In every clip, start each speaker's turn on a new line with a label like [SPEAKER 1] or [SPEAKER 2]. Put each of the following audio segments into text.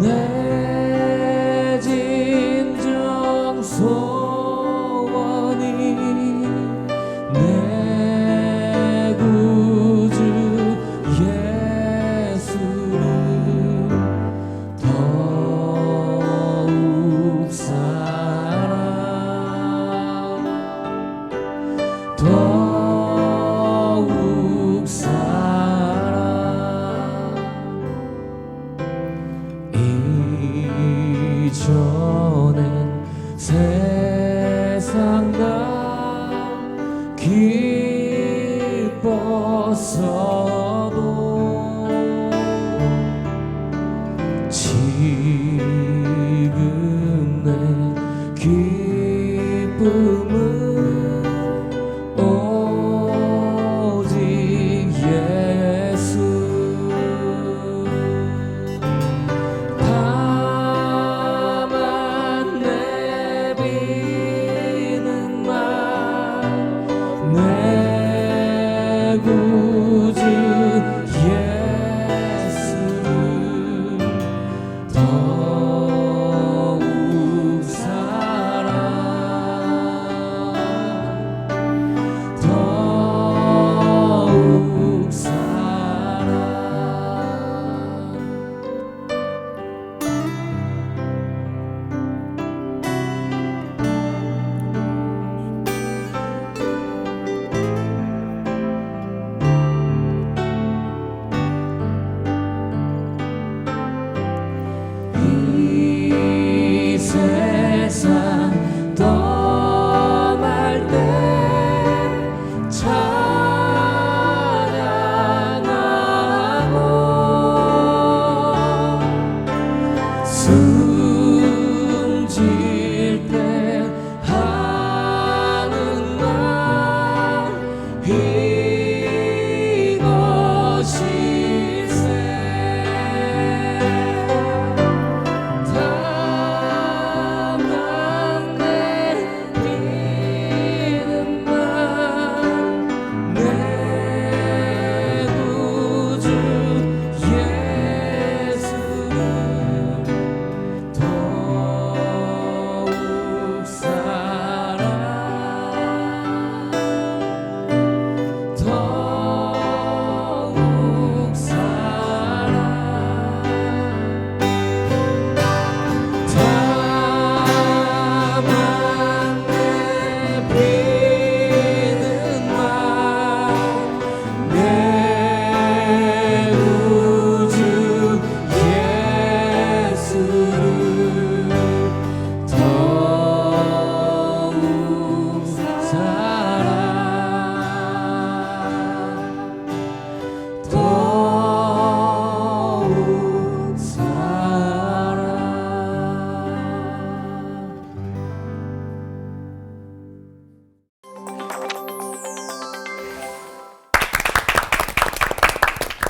[SPEAKER 1] 내 진정 소원이 내 구주 예수를 더욱 사랑 더욱 사랑 이전엔 세상 다 기뻤어도 지금 내 기쁨은 오직 예수 다만 내비는 내 구주 예수를 더욱 사랑 더욱 사랑 이 세상 떠날 때 찬양하고 숨질 때 하는 말 이것일세 다만 내비는 내 구주 예수를 더욱 사랑 더욱 사랑 다만 내비는 내 구주 예수를 더욱 사랑 더욱 사랑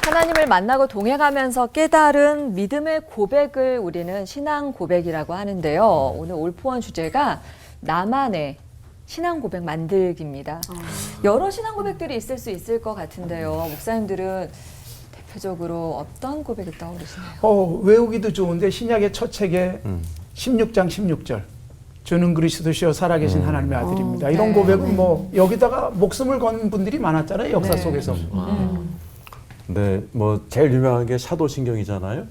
[SPEAKER 2] 하나님을 만나고 동행하면서 깨달은 믿음의 고백을 우리는 신앙 고백이라고 하는데요. 오늘 올포원 주제가 나만의 신앙 고백 만들기입니다. 여러 신앙 고백들이 있을 수 있을 것 같은데요. 목사님들은 대표적으로 어떤 고백이 떠오르시나요?
[SPEAKER 3] 외우기도 좋은데 신약의 첫 책에 16장 16절 주는 그리스도시요 살아계신 하나님의 아들입니다. 이런
[SPEAKER 2] 네.
[SPEAKER 3] 고백은 뭐 여기다가 목숨을 건 분들이 많았잖아요. 역사
[SPEAKER 2] 네.
[SPEAKER 3] 속에서.
[SPEAKER 4] 네, 뭐 제일 유명한 게 사도신경이잖아요.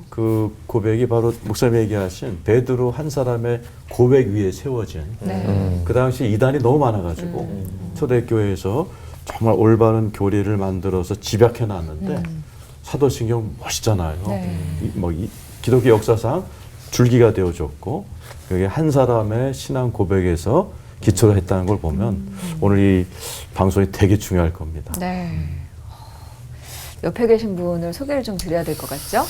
[SPEAKER 4] 그 고백이 바로 목사님이 얘기하신 베드로 한 사람의 고백 위에 세워진.
[SPEAKER 2] 네.
[SPEAKER 4] 그 당시 이단이 너무 많아가지고 초대교회에서 정말 올바른 교리를 만들어서 집약해 놨는데 사도신경 멋있잖아요.
[SPEAKER 2] 네.
[SPEAKER 4] 이 기독교 역사상 줄기가 되어줬고 여기 한 사람의 신앙 고백에서 기초를 했다는 걸 보면 오늘 이 방송이 되게 중요할 겁니다.
[SPEAKER 2] 네. 옆에 계신 분을 소개를 좀 드려야 될 것 같죠?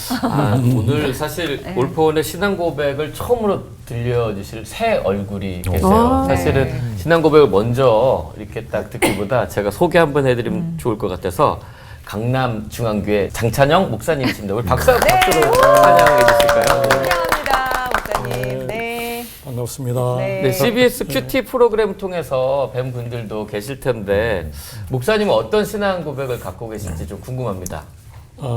[SPEAKER 1] 오늘 사실 올포원의 신앙 고백을 처음으로 들려주실 새 얼굴이 계세요. 사실은 신앙 고백을 먼저 이렇게 딱 듣기보다 제가 소개 한번 해드리면 좋을 것 같아서 강남중앙교회 장찬영 목사님이십니다. 우리 박수로 찬양해 주실까요?
[SPEAKER 2] 환영합니다, 목사님. 네.
[SPEAKER 5] 반갑습니다.
[SPEAKER 1] 네, CBS 큐티 프로그램 통해서 뵌 분들도 계실 텐데 목사님은 어떤 신앙 고백을 갖고 계실지 좀 궁금합니다.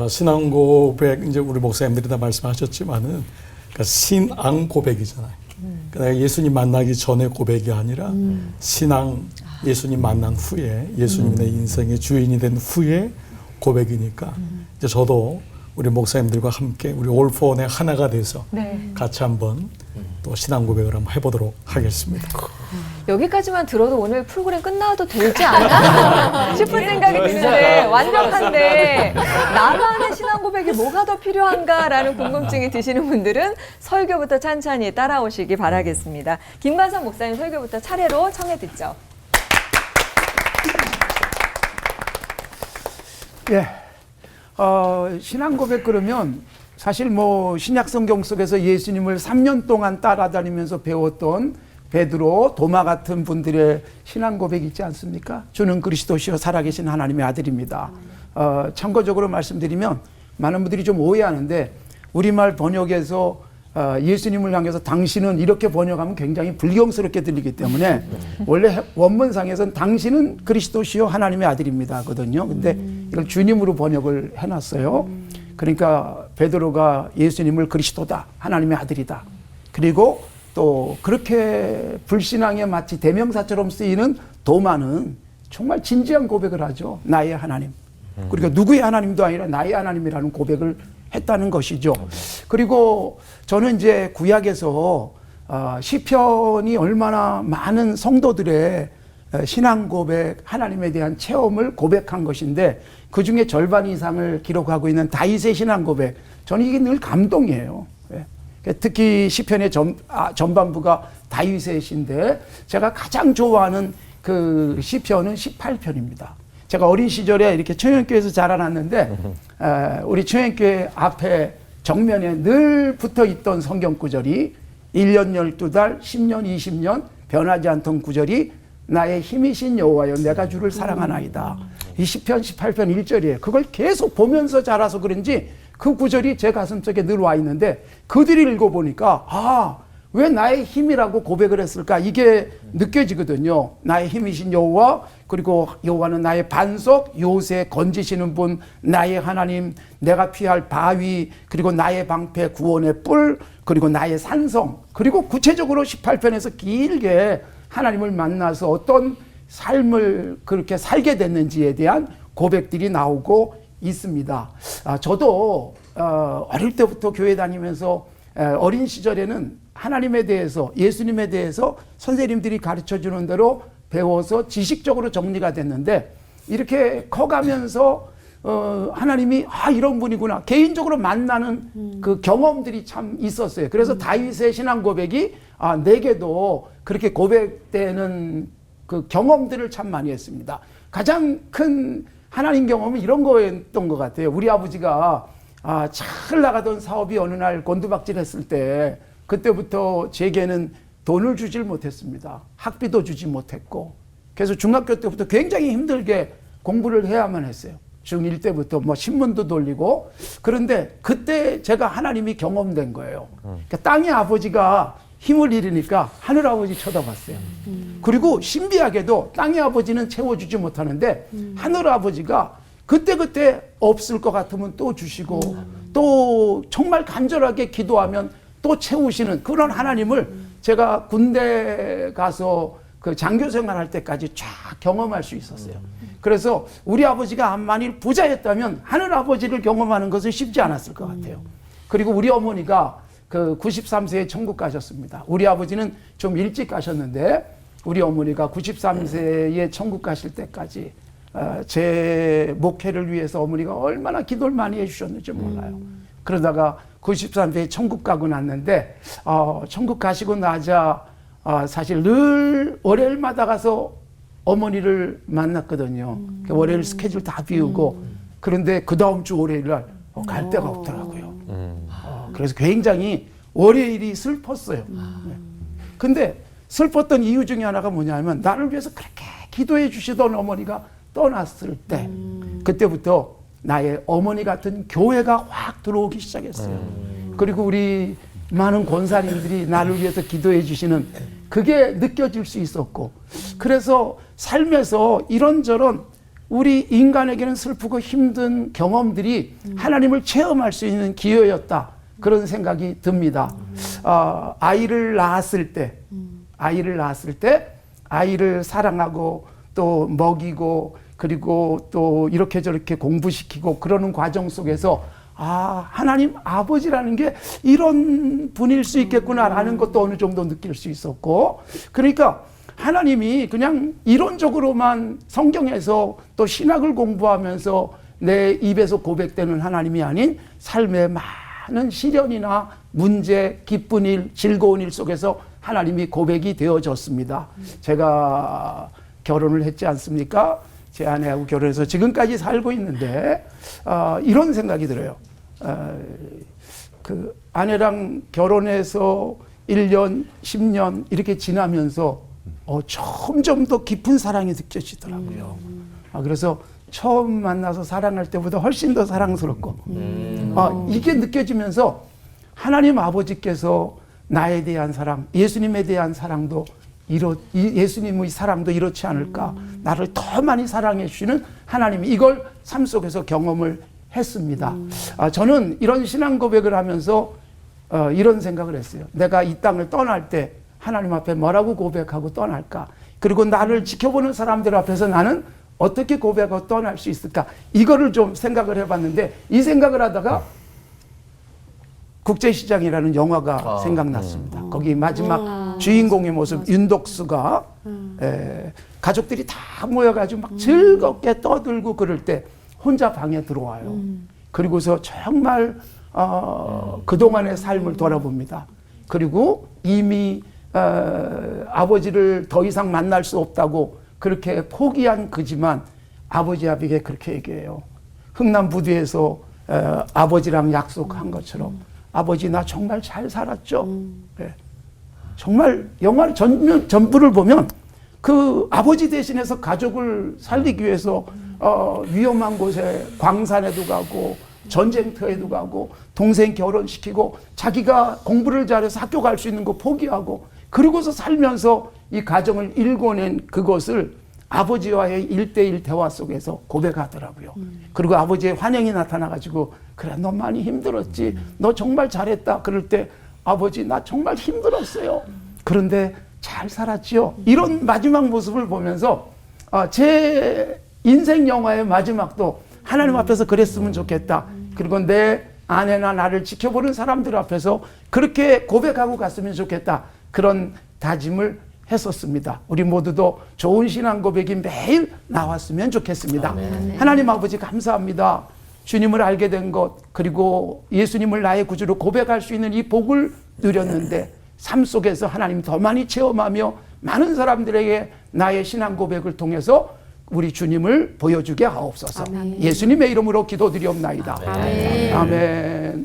[SPEAKER 5] 신앙 고백 이제 우리 목사님들이 다 말씀하셨지만은 그러니까 신앙 고백이잖아요. 그러니까 예수님 만나기 전의 고백이 아니라 신앙 예수님 만난 후에 예수님이 내 인생의 주인이 된 후에 고백이니까 이제 저도 우리 목사님들과 함께 우리 올포원의 하나가 돼서 같이 한번 또 신앙 고백을 한번 해보도록 하겠습니다.
[SPEAKER 2] 여기까지만 들어도 오늘 프로그램 끝나도 되지 않나 싶은 생각이 드는데 완벽한데 나만의 신앙 고백이 뭐가 더 필요한가라는 궁금증이 드시는 분들은 설교부터 찬찬히 따라오시기 바라겠습니다. 김관성 목사님 설교부터 차례로 청해 듣죠.
[SPEAKER 3] 예. 신앙 고백 그러면 사실 뭐 신약 성경 속에서 예수님을 3년 동안 따라다니면서 배웠던 베드로, 도마 같은 분들의 신앙 고백이 있지 않습니까? 주는 그리스도시요 살아계신 하나님의 아들입니다. 참고적으로 말씀드리면 많은 분들이 좀 오해하는데 우리말 번역에서 예수님을 향해서 당신은 이렇게 번역하면 굉장히 불경스럽게 들리기 때문에 원래 원문상에서는 당신은 그리스도시요 하나님의 아들입니다 하거든요. 근데 이걸 주님으로 번역을 해놨어요. 그러니까 베드로가 예수님을 그리스도다, 하나님의 아들이다. 그리고 또 그렇게 불신앙에 마치 대명사처럼 쓰이는 도마는 정말 진지한 고백을 하죠. 나의 하나님. 그리고 누구의 하나님도 아니라 나의 하나님이라는 고백을 했다는 것이죠. 그리고 저는 이제 구약에서 시편이 얼마나 많은 성도들의 신앙 고백, 하나님에 대한 체험을 고백한 것인데 그 중에 절반 이상을 기록하고 있는 다윗의 신앙 고백, 저는 이게 늘 감동이에요. 특히 시편의 전반부가 다윗의 시인데 제가 가장 좋아하는 그 시편은 18편입니다. 제가 어린 시절에 이렇게 청년교회에서 자라났는데 우리 청년교회 앞에 정면에 늘 붙어 있던 성경 구절이 1년 12달 10년 20년 변하지 않던 구절이 나의 힘이신 여호와여 내가 주를 사랑하나이다. 이 시편 18편 1절이에요. 그걸 계속 보면서 자라서 그런지 그 구절이 제 가슴속에 늘 와 있는데 그 뒤를 읽어보니까 왜 나의 힘이라고 고백을 했을까 이게 느껴지거든요. 나의 힘이신 여호와, 그리고 여호와는 나의 반석, 요새 건지시는 분, 나의 하나님, 내가 피할 바위, 그리고 나의 방패, 구원의 뿔, 그리고 나의 산성. 그리고 구체적으로 18편에서 길게 하나님을 만나서 어떤 삶을 그렇게 살게 됐는지에 대한 고백들이 나오고 있습니다. 저도 어릴 때부터 교회 다니면서 어린 시절에는 하나님에 대해서, 예수님에 대해서 선생님들이 가르쳐주는 대로 배워서 지식적으로 정리가 됐는데 이렇게 커가면서 하나님이 이런 분이구나 개인적으로 만나는 그 경험들이 참 있었어요. 그래서 다윗의 신앙 고백이 내게도 그렇게 고백되는 그 경험들을 참 많이 했습니다. 가장 큰 하나님 경험은 이런 거였던 것 같아요. 우리 아버지가 잘 나가던 사업이 어느 날 곤두박질했을 때 그때부터 제게는 돈을 주질 못했습니다. 학비도 주지 못했고 그래서 중학교 때부터 굉장히 힘들게 공부를 해야만 했어요. 중1 때부터 뭐 신문도 돌리고. 그런데 그때 제가 하나님이 경험된 거예요. 그러니까 땅의 아버지가 힘을 잃으니까 하늘 아버지 쳐다봤어요. 그리고 신비하게도 땅의 아버지는 채워주지 못하는데 하늘 아버지가 그때 없을 것 같으면 또 주시고 또 정말 간절하게 기도하면 또 채우시는 그런 하나님을 제가 군대 가서 그 장교 생활할 때까지 쫙 경험할 수 있었어요. 그래서 우리 아버지가 만일 부자였다면 하늘 아버지를 경험하는 것은 쉽지 않았을 것 같아요. 그리고 우리 어머니가 그 93세에 천국 가셨습니다. 우리 아버지는 좀 일찍 가셨는데 우리 어머니가 93세에 천국 가실 때까지 제 목회를 위해서 어머니가 얼마나 기도를 많이 해주셨는지 몰라요. 그러다가 93세에 천국 가고 났는데 천국 가시고 나자 사실 늘 월요일마다 가서 어머니를 만났거든요. 월요일 스케줄 다 비우고 그런데 그 다음 주 월요일 날 갈 데가 없더라고요. 그래서 굉장히 월요일이 슬펐어요. 네. 근데 슬펐던 이유 중에 하나가 뭐냐면 나를 위해서 그렇게 기도해 주시던 어머니가 떠났을 때 그때부터 나의 어머니 같은 교회가 확 들어오기 시작했어요. 그리고 우리 많은 권사님들이 나를 위해서 기도해 주시는 그게 느껴질 수 있었고 그래서 삶에서 이런저런 우리 인간에게는 슬프고 힘든 경험들이 하나님을 체험할 수 있는 기회였다. 그런 생각이 듭니다. 아이를 낳았을 때 아이를 사랑하고 또 먹이고 그리고 또 이렇게 저렇게 공부시키고 그러는 과정 속에서 하나님 아버지라는 게 이런 분일 수 있겠구나라는 것도 어느 정도 느낄 수 있었고 그러니까 하나님이 그냥 이론적으로만 성경에서 또 신학을 공부하면서 내 입에서 고백되는 하나님이 아닌 삶의 많은 시련이나 문제, 기쁜 일, 즐거운 일 속에서 하나님이 고백이 되어졌습니다. 제가 결혼을 했지 않습니까? 제 아내하고 결혼해서 지금까지 살고 있는데 이런 생각이 들어요. 그 아내랑 결혼해서 1년, 10년 이렇게 지나면서 점점 더 깊은 사랑이 느껴지더라고요. 그래서 처음 만나서 사랑할 때보다 훨씬 더 사랑스럽고 이게 느껴지면서 하나님 아버지께서 나에 대한 사랑, 예수님에 대한 사랑도 예수님의 사랑도 이렇지 않을까. 나를 더 많이 사랑해 주시는 하나님이 이걸 삶 속에서 경험을 했습니다. 저는 이런 신앙 고백을 하면서 이런 생각을 했어요. 내가 이 땅을 떠날 때 하나님 앞에 뭐라고 고백하고 떠날까? 그리고 나를 지켜보는 사람들 앞에서 나는 어떻게 고백하고 떠날 수 있을까? 이거를 좀 생각을 해봤는데 이 생각을 하다가 국제시장이라는 영화가 생각났습니다. 거기 마지막 주인공의 모습 윤덕수가 가족들이 다 모여가지고 막 즐겁게 떠들고 그럴 때 혼자 방에 들어와요. 그리고서 정말 그동안의 삶을 돌아봅니다. 그리고 이미 아버지를 더 이상 만날 수 없다고 그렇게 포기한 그지만 아버지 아비에게 그렇게 얘기해요. 흥남부두에서 아버지랑 약속한 것처럼 아버지 나 정말 잘 살았죠. 네. 정말 영화 전부를 보면 그 아버지 대신해서 가족을 살리기 위해서 위험한 곳에 광산에도 가고 전쟁터에도 가고 동생 결혼시키고 자기가 공부를 잘해서 학교 갈 수 있는 거 포기하고 그러고서 살면서 이 가정을 일궈낸 그것을 아버지와의 1:1 대화 속에서 고백하더라고요. 그리고 아버지의 환영이 나타나가지고 그래 너 많이 힘들었지 너 정말 잘했다 그럴 때 아버지 나 정말 힘들었어요. 그런데 잘 살았지요. 이런 마지막 모습을 보면서 제 인생 영화의 마지막도 하나님 앞에서 그랬으면 좋겠다. 그리고 내 아내나 나를 지켜보는 사람들 앞에서 그렇게 고백하고 갔으면 좋겠다. 그런 다짐을 했었습니다. 우리 모두도 좋은 신앙 고백이 매일 나왔으면 좋겠습니다. 아멘. 하나님 아버지 감사합니다. 주님을 알게 된 것 그리고 예수님을 나의 구주로 고백할 수 있는 이 복을 누렸는데 삶 속에서 하나님 더 많이 체험하며 많은 사람들에게 나의 신앙 고백을 통해서 우리 주님을 보여주게 하옵소서. 아멘. 예수님의 이름으로 기도드리옵나이다. 아멘. 아멘.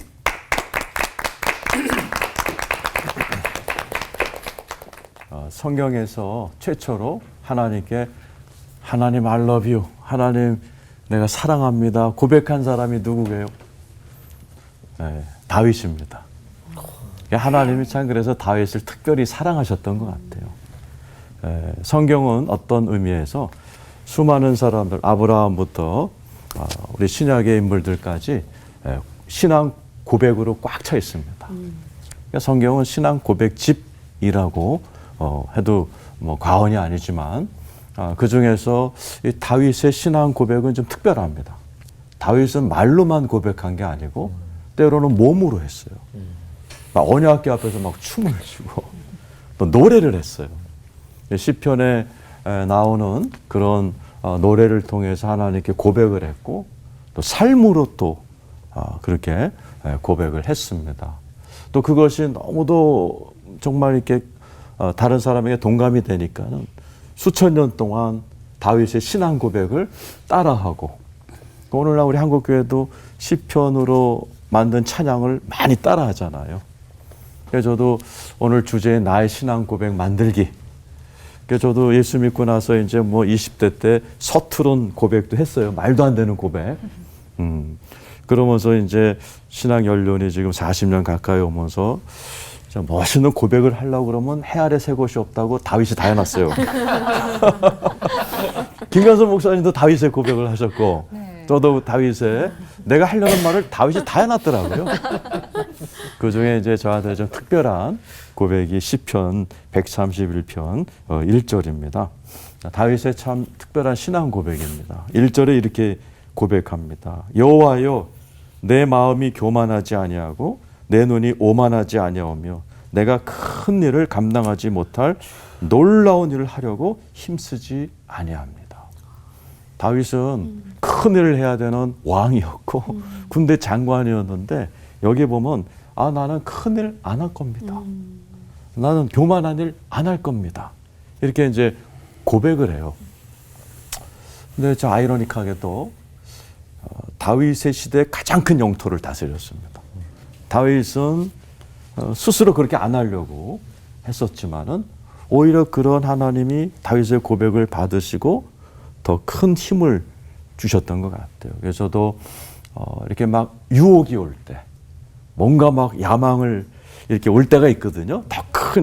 [SPEAKER 4] 성경에서 최초로 하나님께 하나님 I love you, 하나님 내가 사랑합니다 고백한 사람이 누구게요? 네, 다윗입니다. 하나님이 참 그래서 다윗을 특별히 사랑하셨던 것 같아요. 성경은 어떤 의미에서 수많은 사람들 아브라함부터 우리 신약의 인물들까지 신앙 고백으로 꽉 차 있습니다. 그러니까 성경은 신앙 고백집이라고 해도 뭐 과언이 아니지만 그 중에서 이 다윗의 신앙 고백은 좀 특별합니다. 다윗은 말로만 고백한 게 아니고 때로는 몸으로 했어요. 언약궤 앞에서 막 춤을 추고 또 노래를 했어요. 시편에 나오는 그런 노래를 통해서 하나님께 고백을 했고 또 삶으로 또 그렇게 고백을 했습니다. 또 그것이 너무도 정말 이렇게 다른 사람에게 동감이 되니까는 수천 년 동안 다윗의 신앙 고백을 따라하고, 오늘날 우리 한국교회도 시편으로 만든 찬양을 많이 따라하잖아요. 그래서 저도 오늘 주제에 나의 신앙 고백 만들기. 그래서 저도 예수 믿고 나서 이제 뭐 20대 때 서투른 고백도 했어요. 말도 안 되는 고백. 그러면서 이제 신앙 연륜이 지금 40년 가까이 오면서 멋있는 고백을 하려고 그러면 해 아래 새 곳이 없다고 다윗이 다 해놨어요. 김관선 목사님도 다윗의 고백을 하셨고, 저도 다윗의 내가 하려는 말을 다윗이 다 해놨더라고요. 그 중에 이제 저한테 좀 특별한 고백이 시편 131편 1절입니다. 다윗의 참 특별한 신앙 고백입니다. 1절에 이렇게 고백합니다. 여호와여, 내 마음이 교만하지 아니하고 내 눈이 오만하지 아니하오며 내가 큰 일을 감당하지 못할 놀라운 일을 하려고 힘쓰지 아니합니다. 다윗은 큰 일을 해야 되는 왕이었고 군대 장관이었는데, 여기 보면 나는 큰 일 안 할 겁니다. 나는 교만한 일 안 할 겁니다. 이렇게 이제 고백을 해요. 근데 저 아이러니하게도 다윗의 시대에 가장 큰 영토를 다스렸습니다. 다윗은 스스로 그렇게 안 하려고 했었지만은 오히려 그런 하나님이 다윗의 고백을 받으시고 더 큰 힘을 주셨던 것 같아요. 그래서 저도 이렇게 막 유혹이 올 때, 뭔가 막 야망을 이렇게 올 때가 있거든요.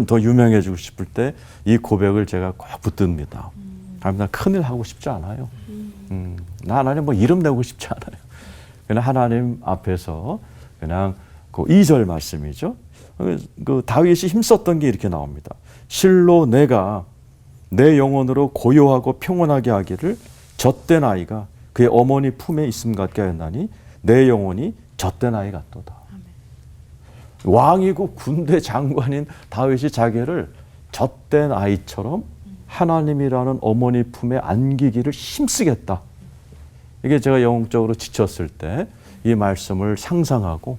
[SPEAKER 4] 더 유명해지고 싶을 때 이 고백을 제가 꼭 붙듭니다. 나 큰일 하고 싶지 않아요. 나 하나님 뭐 이름 내고 싶지 않아요. 그냥 하나님 앞에서 그냥 그 2절 말씀이죠. 그 다윗이 힘썼던 게 이렇게 나옵니다. 실로 내가 내 영혼으로 고요하고 평온하게 하기를 젖된 아이가 그의 어머니 품에 있음 같게 하였나니 내 영혼이 젖된 아이 같도다. 왕이고 군대 장관인 다윗이 자기를 젖된 아이처럼 하나님이라는 어머니 품에 안기기를 힘쓰겠다. 이게 제가 영적으로 지쳤을 때 이 말씀을 상상하고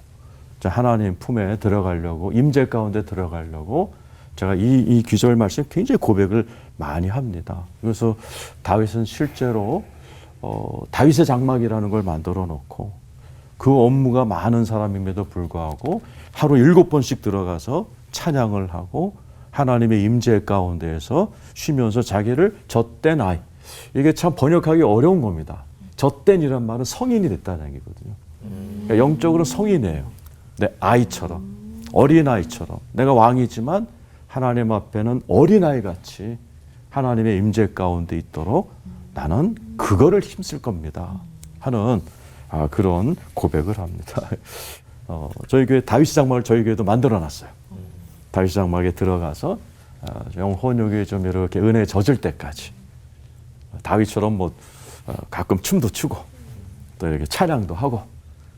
[SPEAKER 4] 하나님 품에 들어가려고, 임재 가운데 들어가려고 제가 이 귀절 말씀 굉장히 고백을 많이 합니다. 그래서 다윗은 실제로 다윗의 장막이라는 걸 만들어 놓고 그 업무가 많은 사람임에도 불구하고 하루 7번씩 들어가서 찬양을 하고 하나님의 임재 가운데에서 쉬면서 자기를 젖된 아이, 이게 참 번역하기 어려운 겁니다. 젖된이란 말은 성인이 됐다는 얘기거든요. 그러니까 영적으로 성인이에요. 내 아이처럼, 어린아이처럼, 내가 왕이지만 하나님 앞에는 어린아이 같이 하나님의 임재 가운데 있도록 나는 그거를 힘쓸 겁니다 하는 그런 고백을 합니다. 저희 교회 다윗 장막을 저희 교회도 만들어 놨어요. 다윗 장막에 들어가서 혼육이 좀 이렇게 은혜에 젖을 때까지 다윗처럼 뭐 가끔 춤도 추고 또 이렇게 찬양도 하고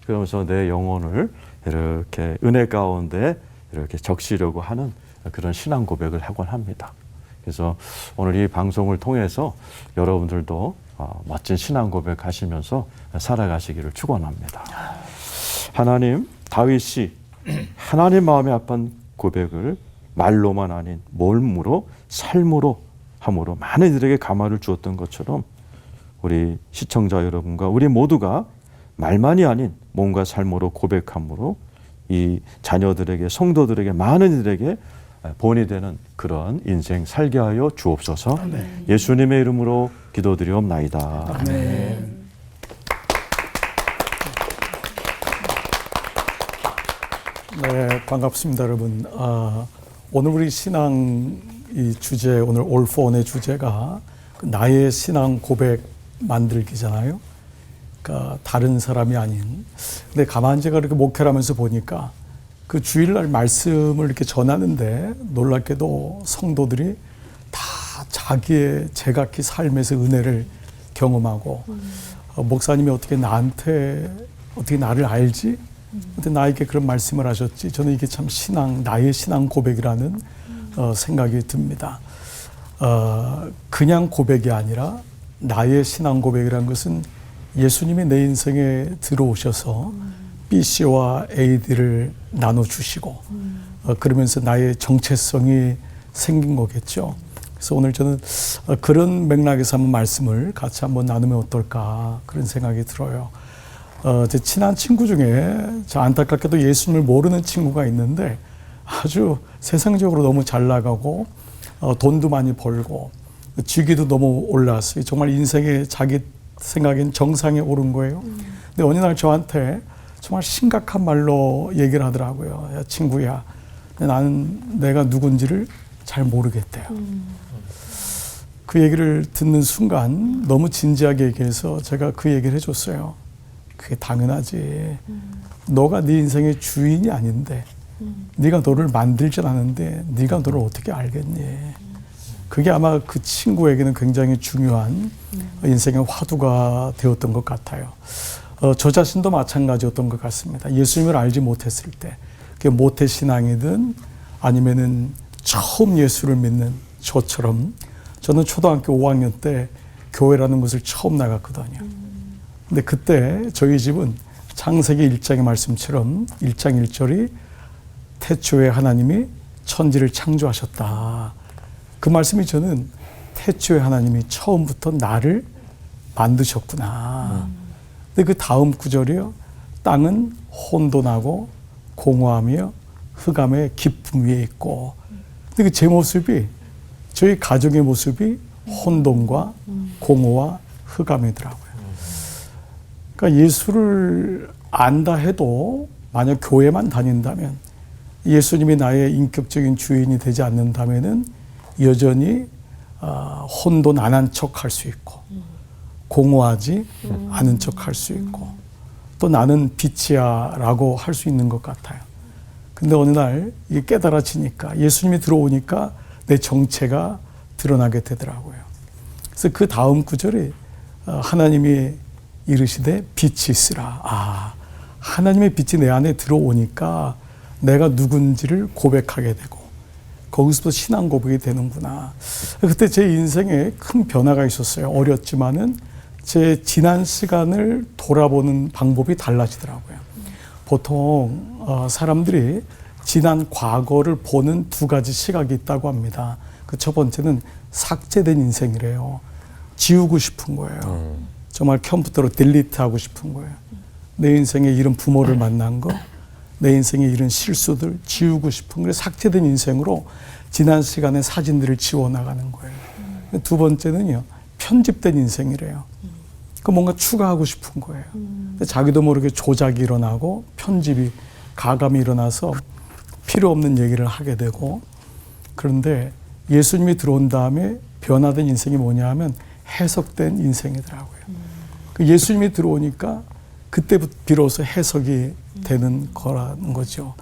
[SPEAKER 4] 그러면서 내 영혼을 이렇게 은혜 가운데 이렇게 적시려고 하는 그런 신앙 고백을 하곤 합니다. 그래서 오늘 이 방송을 통해서 여러분들도 멋진 신앙 고백 하시면서 살아가시기를 축원합니다. 하나님, 다윗이 하나님 마음에 합한 고백을 말로만 아닌 몸으로 삶으로 함으로 많은 이들에게 감화를 주었던 것처럼 우리 시청자 여러분과 우리 모두가 말만이 아닌 몸과 삶으로 고백함으로 이 자녀들에게, 성도들에게, 많은 이들에게 본이 되는 그런 인생 살게 하여 주옵소서. 아멘. 예수님의 이름으로 기도드리옵나이다.
[SPEAKER 3] 아멘.
[SPEAKER 5] 네, 반갑습니다, 여러분. 오늘 우리 신앙 이 주제, 오늘 올 포원의 주제가 나의 신앙 고백 만들기잖아요. 그러니까 다른 사람이 아닌. 근데 가만히 제가 이렇게 목회를 하면서 보니까 그 주일날 말씀을 이렇게 전하는데 놀랍게도 성도들이 다 자기의 제각기 삶에서 은혜를 경험하고 목사님이 어떻게 나한테 어떻게 나를 알지? 근데 나에게 그런 말씀을 하셨지. 저는 이게 참 나의 신앙 고백이라는 생각이 듭니다. 그냥 고백이 아니라 나의 신앙 고백이라는 것은 예수님이 내 인생에 들어오셔서 B 씨와 A, D를 나눠주시고 그러면서 나의 정체성이 생긴 거겠죠. 그래서 오늘 저는 그런 맥락에서 한번 말씀을 같이 한번 나누면 어떨까 그런 생각이 들어요. 제 친한 친구 중에 저 안타깝게도 예수님을 모르는 친구가 있는데 아주 세상적으로 너무 잘 나가고 돈도 많이 벌고 직위도 너무 올랐어요. 정말 인생에 자기 생각엔 정상에 오른 거예요. 근데 어느 날 저한테 정말 심각한 말로 얘기를 하더라고요. 야, 친구야, 나는 내가 누군지를 잘 모르겠대요. 그 얘기를 듣는 순간 너무 진지하게 얘기해서 제가 그 얘기를 해줬어요. 그게 당연하지. 너가 네 인생의 주인이 아닌데 네가 너를 만들진 않은데 네가 너를 어떻게 알겠니? 그게 아마 그 친구에게는 굉장히 중요한 인생의 화두가 되었던 것 같아요. 저 자신도 마찬가지였던 것 같습니다. 예수님을 알지 못했을 때, 그게 모태신앙이든 아니면은 처음 예수를 믿는 저처럼 저는 초등학교 5학년 때 교회라는 것을 처음 나갔거든요. 근데 그때 저희 집은 창세기 1장의 말씀처럼 1장 1절이 태초에 하나님이 천지를 창조하셨다. 그 말씀이 저는 태초에 하나님이 처음부터 나를 만드셨구나. 근데 그 다음 구절이요. 땅은 혼돈하고 공허하며 흑암의 깊음 위에 있고. 근데 그 제 모습이 저희 가정의 모습이 혼돈과 공허와 흑암이더라고요. 그러니까 예수를 안다 해도 만약 교회만 다닌다면 예수님이 나의 인격적인 주인이 되지 않는다면은 여전히 혼돈 안 한 척 할 수 있고 공허하지 않은 척 할 수 있고 또 나는 빛이야 라고 할 수 있는 것 같아요. 근데 어느 날 이게 깨달아지니까 예수님이 들어오니까 내 정체가 드러나게 되더라고요. 그래서 그 다음 구절이 하나님이 이르시되 빛이 있으라. 아, 하나님의 빛이 내 안에 들어오니까 내가 누군지를 고백하게 되고 거기서부터 신앙 고백이 되는구나. 그때 제 인생에 큰 변화가 있었어요. 어렸지만은 제 지난 시간을 돌아보는 방법이 달라지더라고요. 보통 사람들이 지난 과거를 보는 두 가지 시각이 있다고 합니다. 그 첫 번째는 삭제된 인생이래요. 지우고 싶은 거예요. 정말 컴퓨터로 딜리트하고 싶은 거예요. 내 인생에 이런 부모를 만난 거, 내 인생에 이런 실수들 지우고 싶은 거예요. 삭제된 인생으로 지난 시간의 사진들을 지워나가는 거예요. 두 번째는요, 편집된 인생이래요. 그 뭔가 추가하고 싶은 거예요. 근데 자기도 모르게 조작이 일어나고 편집이 가감이 일어나서 필요 없는 얘기를 하게 되고. 그런데 예수님이 들어온 다음에 변화된 인생이 뭐냐 하면 해석된 인생이더라고요. 그 예수님이 들어오니까 그때부터 비로소 해석이 되는 거라는 거죠.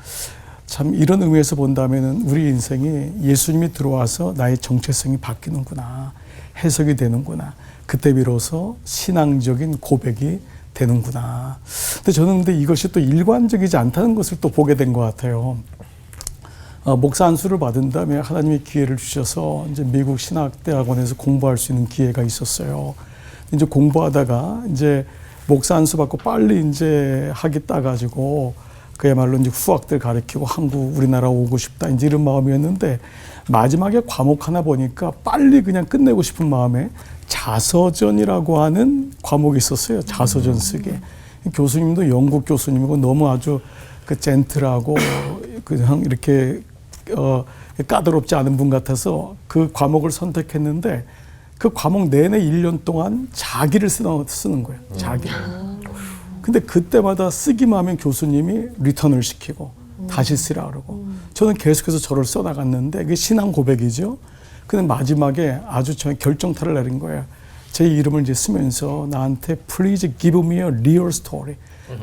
[SPEAKER 5] 참 이런 의미에서 본다면 우리 인생이 예수님이 들어와서 나의 정체성이 바뀌는구나. 해석이 되는구나. 그때 비로소 신앙적인 고백이 되는구나. 근데 저는 이것이 또 일관적이지 않다는 것을 또 보게 된 것 같아요. 목사 안수를 받은 다음에 하나님이 기회를 주셔서 이제 미국 신학대학원에서 공부할 수 있는 기회가 있었어요. 이제 공부하다가 이제 목사 안수 받고 빨리 이제 학위 따가지고 그야말로 이제 후학들 가르치고 한국 우리나라 오고 싶다 이제 이런 마음이었는데 마지막에 과목 하나 보니까 빨리 그냥 끝내고 싶은 마음에 자서전이라고 하는 과목이 있었어요. 자서전 쓰게. 교수님도 영국 교수님이고 너무 아주 그 젠틀하고 그냥 이렇게 까다롭지 않은 분 같아서 그 과목을 선택했는데 그 과목 내내 1년 동안 자기를 쓰는 거예요. 자기. 근데 그때마다 쓰기만 하면 교수님이 리턴을 시키고 다시 쓰라 그러고 저는 계속해서 저를 써나갔는데 그게 신앙 고백이죠. 근데 마지막에 아주 저 결정타를 내린 거예요. 제 이름을 이제 쓰면서 나한테 Please give me a real story.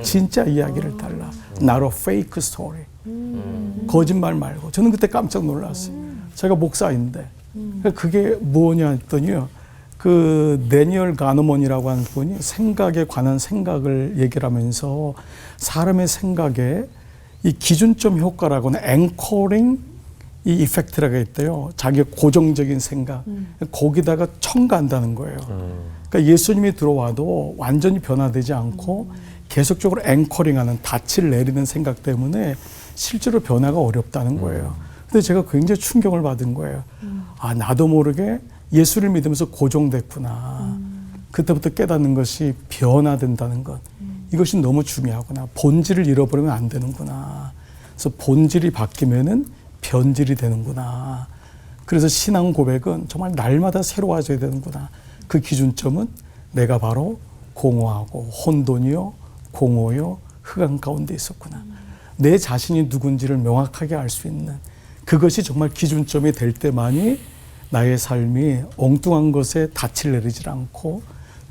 [SPEAKER 5] 진짜 이야기를 달라. Not a fake story. 거짓말 말고. 저는 그때 깜짝 놀랐어요. 제가 목사인데. 그게 뭐냐 했더니요. 그 데니얼 가너먼이라고 하는 분이 생각에 관한 생각을 얘기를 하면서 사람의 생각에 이 기준점 효과라고는 앵커링 이 이펙트라고 있대요. 자기의 고정적인 생각. 거기다가 첨가한다는 거예요. 그러니까 예수님이 들어와도 완전히 변화되지 않고 계속적으로 앵커링하는 닻을 내리는 생각 때문에 실제로 변화가 어렵다는 거예요. 근데 제가 굉장히 충격을 받은 거예요. 아, 나도 모르게 예수를 믿으면서 고정됐구나. 그때부터 깨닫는 것이 변화된다는 것. 이것이 너무 중요하구나. 본질을 잃어버리면 안 되는구나. 그래서 본질이 바뀌면은 변질이 되는구나. 그래서 신앙 고백은 정말 날마다 새로워져야 되는구나. 그 기준점은 내가 바로 공허하고 혼돈이요, 공허요, 흑암 가운데 있었구나. 내 자신이 누군지를 명확하게 알 수 있는 그것이 정말 기준점이 될 때만이 나의 삶이 엉뚱한 것에 닻을 내리지 않고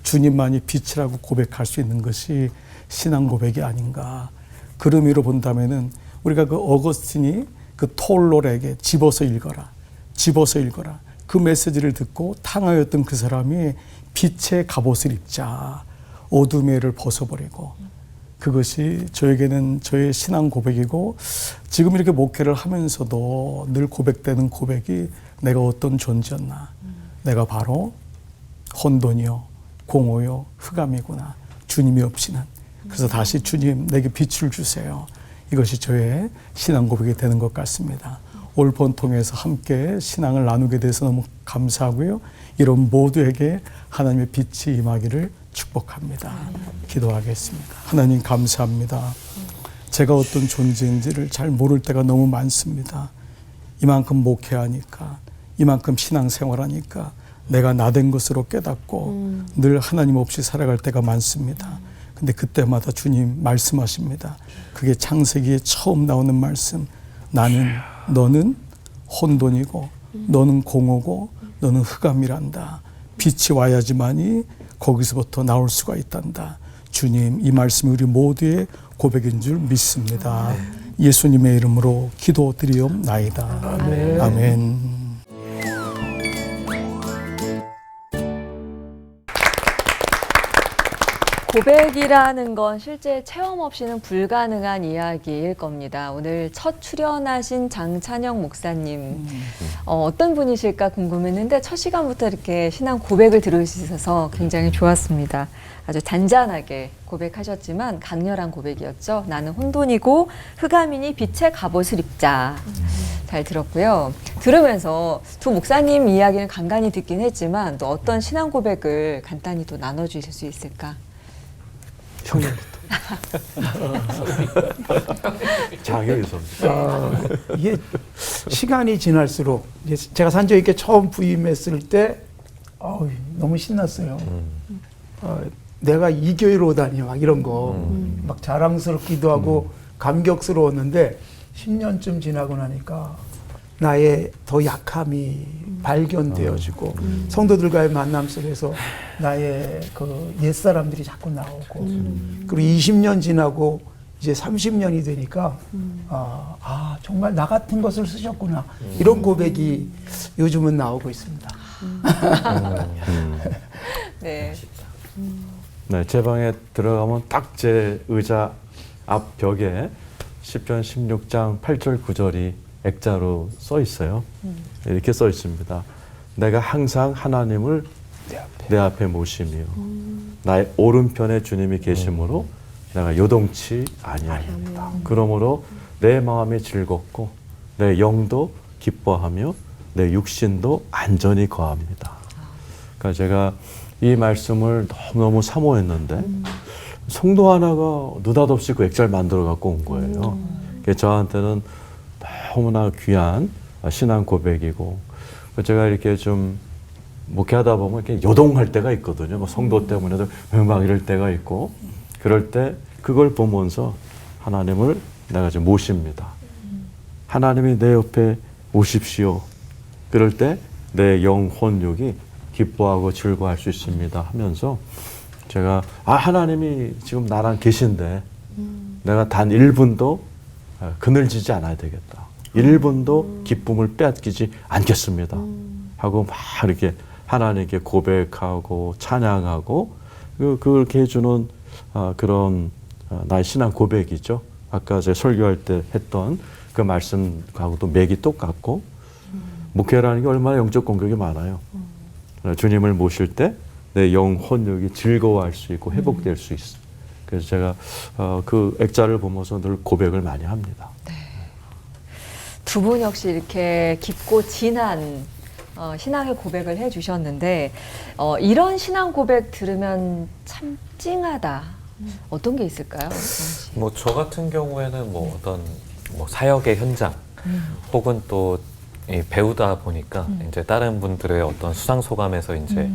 [SPEAKER 5] 주님만이 빛이라고 고백할 수 있는 것이 신앙 고백이 아닌가. 그런 의미로 본다면은 우리가 그 어거스틴이 그 톨롤에게 집어서 읽어라. 집어서 읽어라. 그 메시지를 듣고 탕하였던 그 사람이 빛의 갑옷을 입자. 어둠의 애를 벗어버리고. 그것이 저에게는 저의 신앙 고백이고 지금 이렇게 목회를 하면서도 늘 고백되는 고백이 내가 어떤 존재였나. 내가 바로 혼돈이요, 공허요, 흑암이구나. 주님이 없이는. 그래서 다시 주님 내게 빛을 주세요. 이것이 저의 신앙 고백이 되는 것 같습니다. 올폰 통해서 함께 신앙을 나누게 돼서 너무 감사하고요. 이런 모두에게 하나님의 빛이 임하기를 축복합니다. 기도하겠습니다. 하나님 감사합니다. 제가 어떤 존재인지를 잘 모를 때가 너무 많습니다. 이만큼 목회하니까, 이만큼 신앙생활하니까 내가 나된 것으로 깨닫고 늘 하나님 없이 살아갈 때가 많습니다. 근데 그때마다 주님 말씀하십니다. 그게 창세기에 처음 나오는 말씀. 너는 혼돈이고 너는 공허고 너는 흑암이란다. 빛이 와야지만이 거기서부터 나올 수가 있단다. 주님, 이 말씀이 우리 모두의 고백인 줄 믿습니다. 예수님의 이름으로 기도드리옵나이다. 아멘. 아멘.
[SPEAKER 2] 고백이라는 건 실제 체험 없이는 불가능한 이야기일 겁니다. 오늘 첫 출연하신 장찬영 목사님 어떤 분이실까 궁금했는데 첫 시간부터 이렇게 신앙 고백을 들을 수 있어서 굉장히 좋았습니다. 아주 잔잔하게 고백하셨지만 강렬한 고백이었죠. 나는 혼돈이고 흑암이니 빛의 갑옷을 입자. 잘 들었고요. 들으면서 두 목사님 이야기는 간간히 듣긴 했지만 또 어떤 신앙 고백을 간단히 또 나눠주실 수 있을까?
[SPEAKER 4] 장혁에서
[SPEAKER 3] 이게 시간이 지날수록 이제 제가 산적있게 처음 부임했을 때 너무 신났어요. 내가 이 교회로 오다니 막 이런 거 막 자랑스럽기도 하고 감격스러웠는데 10년쯤 지나고 나니까 나의 더 약함이 발견되어지고 성도들과의 만남 속에서 나의 그 옛사람들이 자꾸 나오고 그리고 20년 지나고 이제 30년이 되니까 정말 나 같은 것을 쓰셨구나 이런 고백이 요즘은 나오고 있습니다.
[SPEAKER 2] 네.
[SPEAKER 4] 네, 제 방에 들어가면 딱 제 의자 앞 벽에 시편 16장 8절 9절이 액자로 써 있어요. 이렇게 써 있습니다. 내가 항상 하나님을 내 앞에 모시며 나의 오른편에 주님이 계심으로 내가 요동치 아니하리이다. 그러므로 내 마음이 즐겁고 내 영도 기뻐하며 내 육신도 안전히 거합니다. 그러니까 제가 이 말씀을 너무너무 사모했는데 성도 하나가 느닷없이 그 액자를 만들어 갖고 온 거예요. 그게 저한테는 너무나 귀한 신앙 고백이고 제가 이렇게 좀 목회하다 보면 이렇게 요동할 때가 있거든요. 뭐 성도 때문에도 막 이럴 때가 있고 그럴 때 그걸 보면서 하나님을 내가 좀 모십니다. 하나님이 내 옆에 오십시오. 그럴 때 내 영혼육이 기뻐하고 즐거워할 수 있습니다 하면서 제가 하나님이 지금 나랑 계신데 내가 단 1분도 그늘지지 않아야 되겠다. 1분도 기쁨을 빼앗기지 않겠습니다 하고 막 이렇게 하나님께 고백하고 찬양하고 그렇게 해주는 그런 나의 신앙 고백이죠. 아까 제가 설교할 때 했던 그 말씀하고도 맥이 똑같고 목회라는 게 얼마나 영적 공격이 많아요. 주님을 모실 때 내 영혼력이 즐거워할 수 있고 회복될 수 있어. 그래서 제가 그 액자를 보면서 늘 고백을 많이 합니다.
[SPEAKER 2] 두 분 역시 이렇게 깊고 진한 신앙의 고백을 해주셨는데 이런 신앙 고백 들으면 참 찡하다. 어떤 게 있을까요?
[SPEAKER 6] 뭐 저 같은 경우에는 뭐 어떤 뭐 사역의 현장 혹은 또 이 배우다 보니까 이제 다른 분들의 어떤 수상 소감에서 이제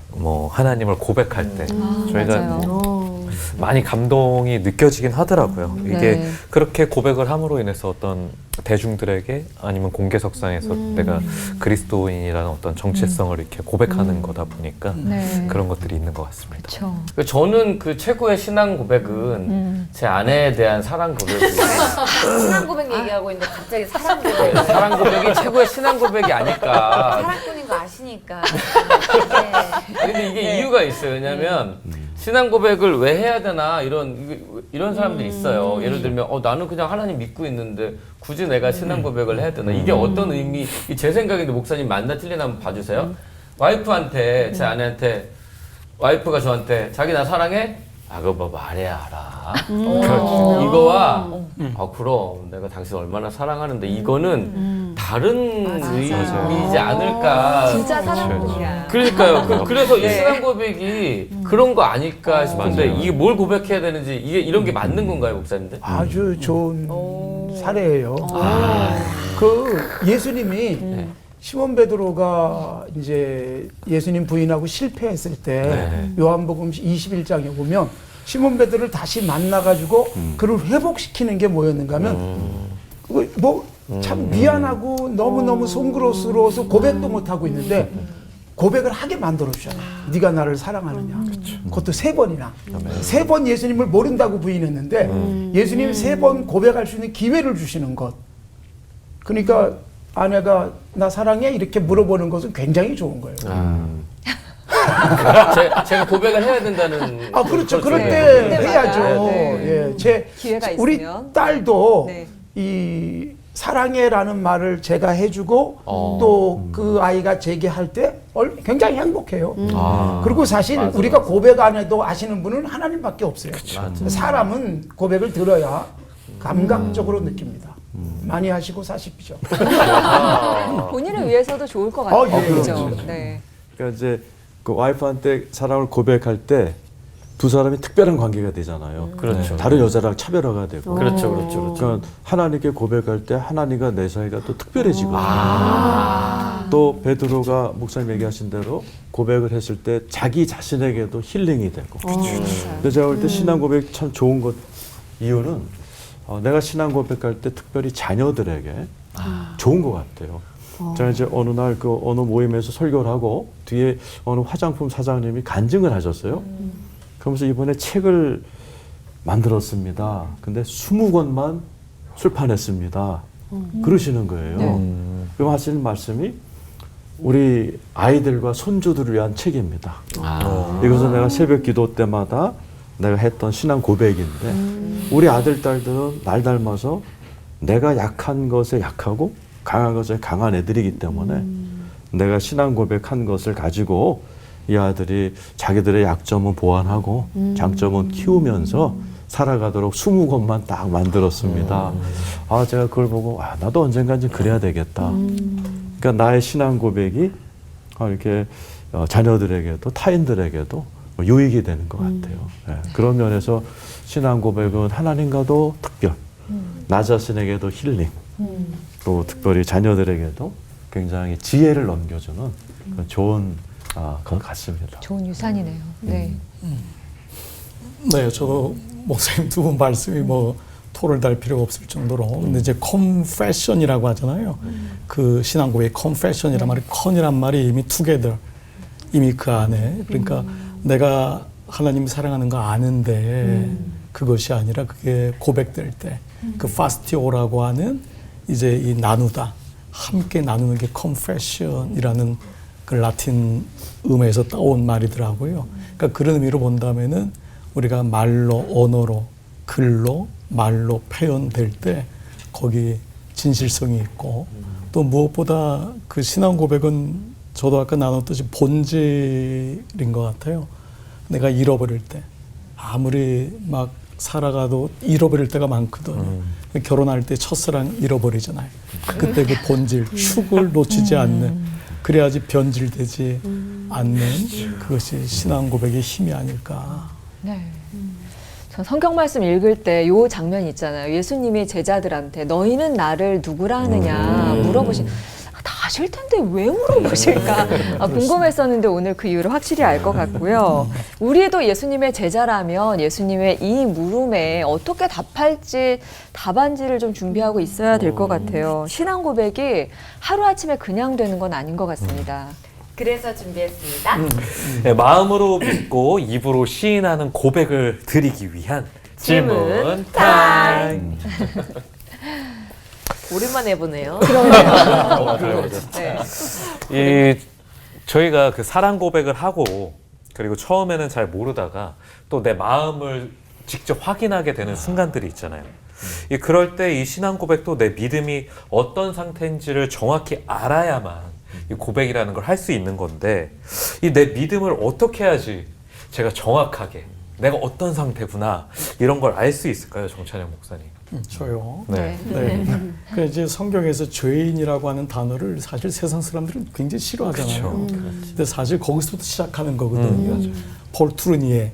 [SPEAKER 6] 뭐 하나님을 고백할 때 저희가
[SPEAKER 2] 맞아요.
[SPEAKER 6] 뭐 많이 감동이 느껴지긴 하더라고요. 이게
[SPEAKER 2] 네.
[SPEAKER 6] 그렇게 고백을 함으로 인해서 어떤 대중들에게 아니면 공개석상에서 내가 그리스도인이라는 어떤 정체성을 이렇게 고백하는 거다 보니까
[SPEAKER 2] 네.
[SPEAKER 6] 그런 것들이 있는 것 같습니다.
[SPEAKER 2] 그렇죠.
[SPEAKER 1] 저는 그 최고의 신앙 고백은 제 아내에 대한 사랑 고백이에요.
[SPEAKER 7] 신앙 고백 얘기하고 있는데 갑자기 사랑 고백.
[SPEAKER 1] 사랑 고백이 최고의 신앙 고백이 아닐까.
[SPEAKER 7] 사랑꾼인 거 아시니까. 네.
[SPEAKER 1] 근데 이게 이유가 있어요. 왜냐면 신앙 고백을 왜 해야 되나 이런 사람들이 있어요. 예를 들면 나는 그냥 하나님 믿고 있는데 굳이 내가 신앙 고백을 해야 되나? 이게 어떤 의미? 제 생각인데 목사님 맞나 틀리나 한번 봐주세요. 와이프한테 제 아내한테 와이프가 저한테 자기 나 사랑해? 그거 뭐 말해야 알아. 그렇지. 이거와 그럼 내가 당신 얼마나 사랑하는데 이거는 다른 의미이지 않을까.
[SPEAKER 2] 진짜 사랑꾼이야.
[SPEAKER 1] 그러니까요. 그래서 이 신앙 고백이 그런 거 아닐까 싶은데
[SPEAKER 4] 맞아요.
[SPEAKER 1] 이게 뭘 고백해야 되는지 이게 이런 게 맞는 건가요, 목사님들?
[SPEAKER 3] 아주 좋은 사례예요. 그 예수님이 시몬 베드로가 이제 예수님 부인하고 실패했을 때
[SPEAKER 1] 네.
[SPEAKER 3] 요한복음 21장에 보면 시몬 베드로를 다시 만나가지고 그를 회복시키는 게 뭐였는가 하면 참 미안하고 너무너무 송구스러워서 고백도 못하고 있는데 고백을 하게 만들어주잖아. 네가 나를 사랑하느냐. 그것도 3번이나. 3번 예수님을 모른다고 부인했는데 예수님이 3번 고백할 수 있는 기회를 주시는 것. 그러니까 아내가 나 사랑해? 이렇게 물어보는 것은 굉장히 좋은 거예요.
[SPEAKER 1] 제가 고백을 해야 된다는.
[SPEAKER 3] 그렇죠. 그럴
[SPEAKER 1] 네.
[SPEAKER 3] 때
[SPEAKER 2] 네,
[SPEAKER 3] 해야죠.
[SPEAKER 2] 맞아요. 네.
[SPEAKER 3] 예,
[SPEAKER 2] 기회가
[SPEAKER 3] 우리
[SPEAKER 2] 있으면.
[SPEAKER 3] 딸도
[SPEAKER 2] 네.
[SPEAKER 3] 이 사랑해라는 말을 제가 해주고 또 그 아이가 제게 할 때 굉장히 행복해요. 그리고 사실
[SPEAKER 1] 맞아,
[SPEAKER 3] 우리가 고백 안 해도 아시는 분은 하나님밖에 없어요.
[SPEAKER 1] 맞아.
[SPEAKER 3] 사람은 고백을 들어야 감각적으로 느낍니다. 많이 하시고 사십시오.
[SPEAKER 2] 본인을 위해서도 좋을 것 같아요.
[SPEAKER 3] 예,
[SPEAKER 2] 그렇죠.
[SPEAKER 3] 그렇죠.
[SPEAKER 2] 네.
[SPEAKER 4] 그러니까 이제 그 와이프한테 사랑을 고백할 때 두 사람이 특별한 관계가 되잖아요.
[SPEAKER 1] 그렇죠.
[SPEAKER 4] 다른 여자랑 차별화가 되고.
[SPEAKER 1] 그렇죠.
[SPEAKER 4] 그러니까 하나님께 고백할 때 하나님과 내 사이가 또 특별해지거든요. 또 베드로가 목사님 얘기하신 대로 고백을 했을 때 자기 자신에게도 힐링이 되고. 근데 제가 볼 때 신앙 고백 참 좋은 것 이유는 내가 신앙 고백할 때 특별히 자녀들에게 좋은 것 같아요. 제가 이제 어느 날 그 어느 모임에서 설교를 하고 뒤에 어느 화장품 사장님이 간증을 하셨어요. 그러면서 이번에 책을 만들었습니다. 근데 20권만 출판했습니다. 그러시는 거예요. 그럼 하시는 말씀이 우리 아이들과 손주들을 위한 책입니다. 이것은 내가 새벽 기도 때마다 내가 했던 신앙 고백인데 우리 아들, 딸들은 날 닮아서 내가 약한 것에 약하고 강한 것에 강한 애들이기 때문에 내가 신앙 고백한 것을 가지고 이 아들이 자기들의 약점은 보완하고 장점은 키우면서 살아가도록 20권만 딱 만들었습니다. 제가 그걸 보고 나도 언젠간 좀 그래야 되겠다. 그러니까 나의 신앙 고백이 이렇게 자녀들에게도 타인들에게도 유익이 되는 것 같아요. 네, 그런 면에서 신앙 고백은 하나님과도 특별, 나 자신에게도 힐링, 또 특별히 자녀들에게도 굉장히 지혜를 넘겨주는 그런 좋은 것 같습니다.
[SPEAKER 2] 좋은 유산이네요. 네.
[SPEAKER 5] 네, 저도 목사님 두 분 말씀이 뭐 토를 달 필요가 없을 정도로 근데 이제 confession이라고 하잖아요. 그 신앙 고백 confession이란 말이 con이란 말이 이미 together 이미 그 안에 그러니까 내가 하나님 사랑하는 거 아는데 그것이 아니라 그게 고백될 때 그 fastio라고 하는 이제 이 나누다 함께 나누는 게 confession이라는 그 라틴 음에서 따온 말이더라고요. 그러니까 그런 의미로 본다면은 우리가 말로, 언어로, 글로, 말로 표현될 때 거기 진실성이 있고 또 무엇보다 그 신앙 고백은 저도 아까 나눴듯이 본질인 것 같아요. 내가 잃어버릴 때 아무리 막 살아가도 잃어버릴 때가 많거든요. 결혼할 때 첫사랑 잃어버리잖아요. 그때 그 본질, 축을 놓치지 않는, 그래야지 변질되지 않는 그것이 신앙 고백의 힘이 아닐까.
[SPEAKER 2] 네. 전 성경 말씀 읽을 때 요 장면 있잖아요. 예수님이 제자들한테 너희는 나를 누구라 하느냐 물어보신. 다 아실 텐데 왜 물어보실까 궁금했었는데 오늘 그 이유를 확실히 알 것 같고요. 우리도 예수님의 제자라면 예수님의 이 물음에 어떻게 답할지 답안지를 좀 준비하고 있어야 될 것 같아요. 신앙 고백이 하루아침에 그냥 되는 건 아닌 것 같습니다.
[SPEAKER 7] 그래서 준비했습니다.
[SPEAKER 6] 네, 마음으로 믿고 입으로 시인하는 고백을 드리기 위한 질문 타임.
[SPEAKER 7] 오랜만에 해보네요.
[SPEAKER 2] 네.
[SPEAKER 6] 저희가 그 사랑 고백을 하고 그리고 처음에는 잘 모르다가 또 내 마음을 직접 확인하게 되는 순간들이 있잖아요. 그럴 때 이 신앙 고백도 내 믿음이 어떤 상태인지를 정확히 알아야만 이 고백이라는 걸 할 수 있는 건데, 이 내 믿음을 어떻게 해야지 제가 정확하게 내가 어떤 상태구나 이런 걸 알 수 있을까요, 정찬영 목사님?
[SPEAKER 5] 저요.
[SPEAKER 6] 네.
[SPEAKER 5] 네. 그 이제 성경에서 죄인이라고 하는 단어를 사실 세상 사람들은 굉장히 싫어하잖아요. 근데 사실 거기서부터 시작하는 거거든요. 폴 투르니에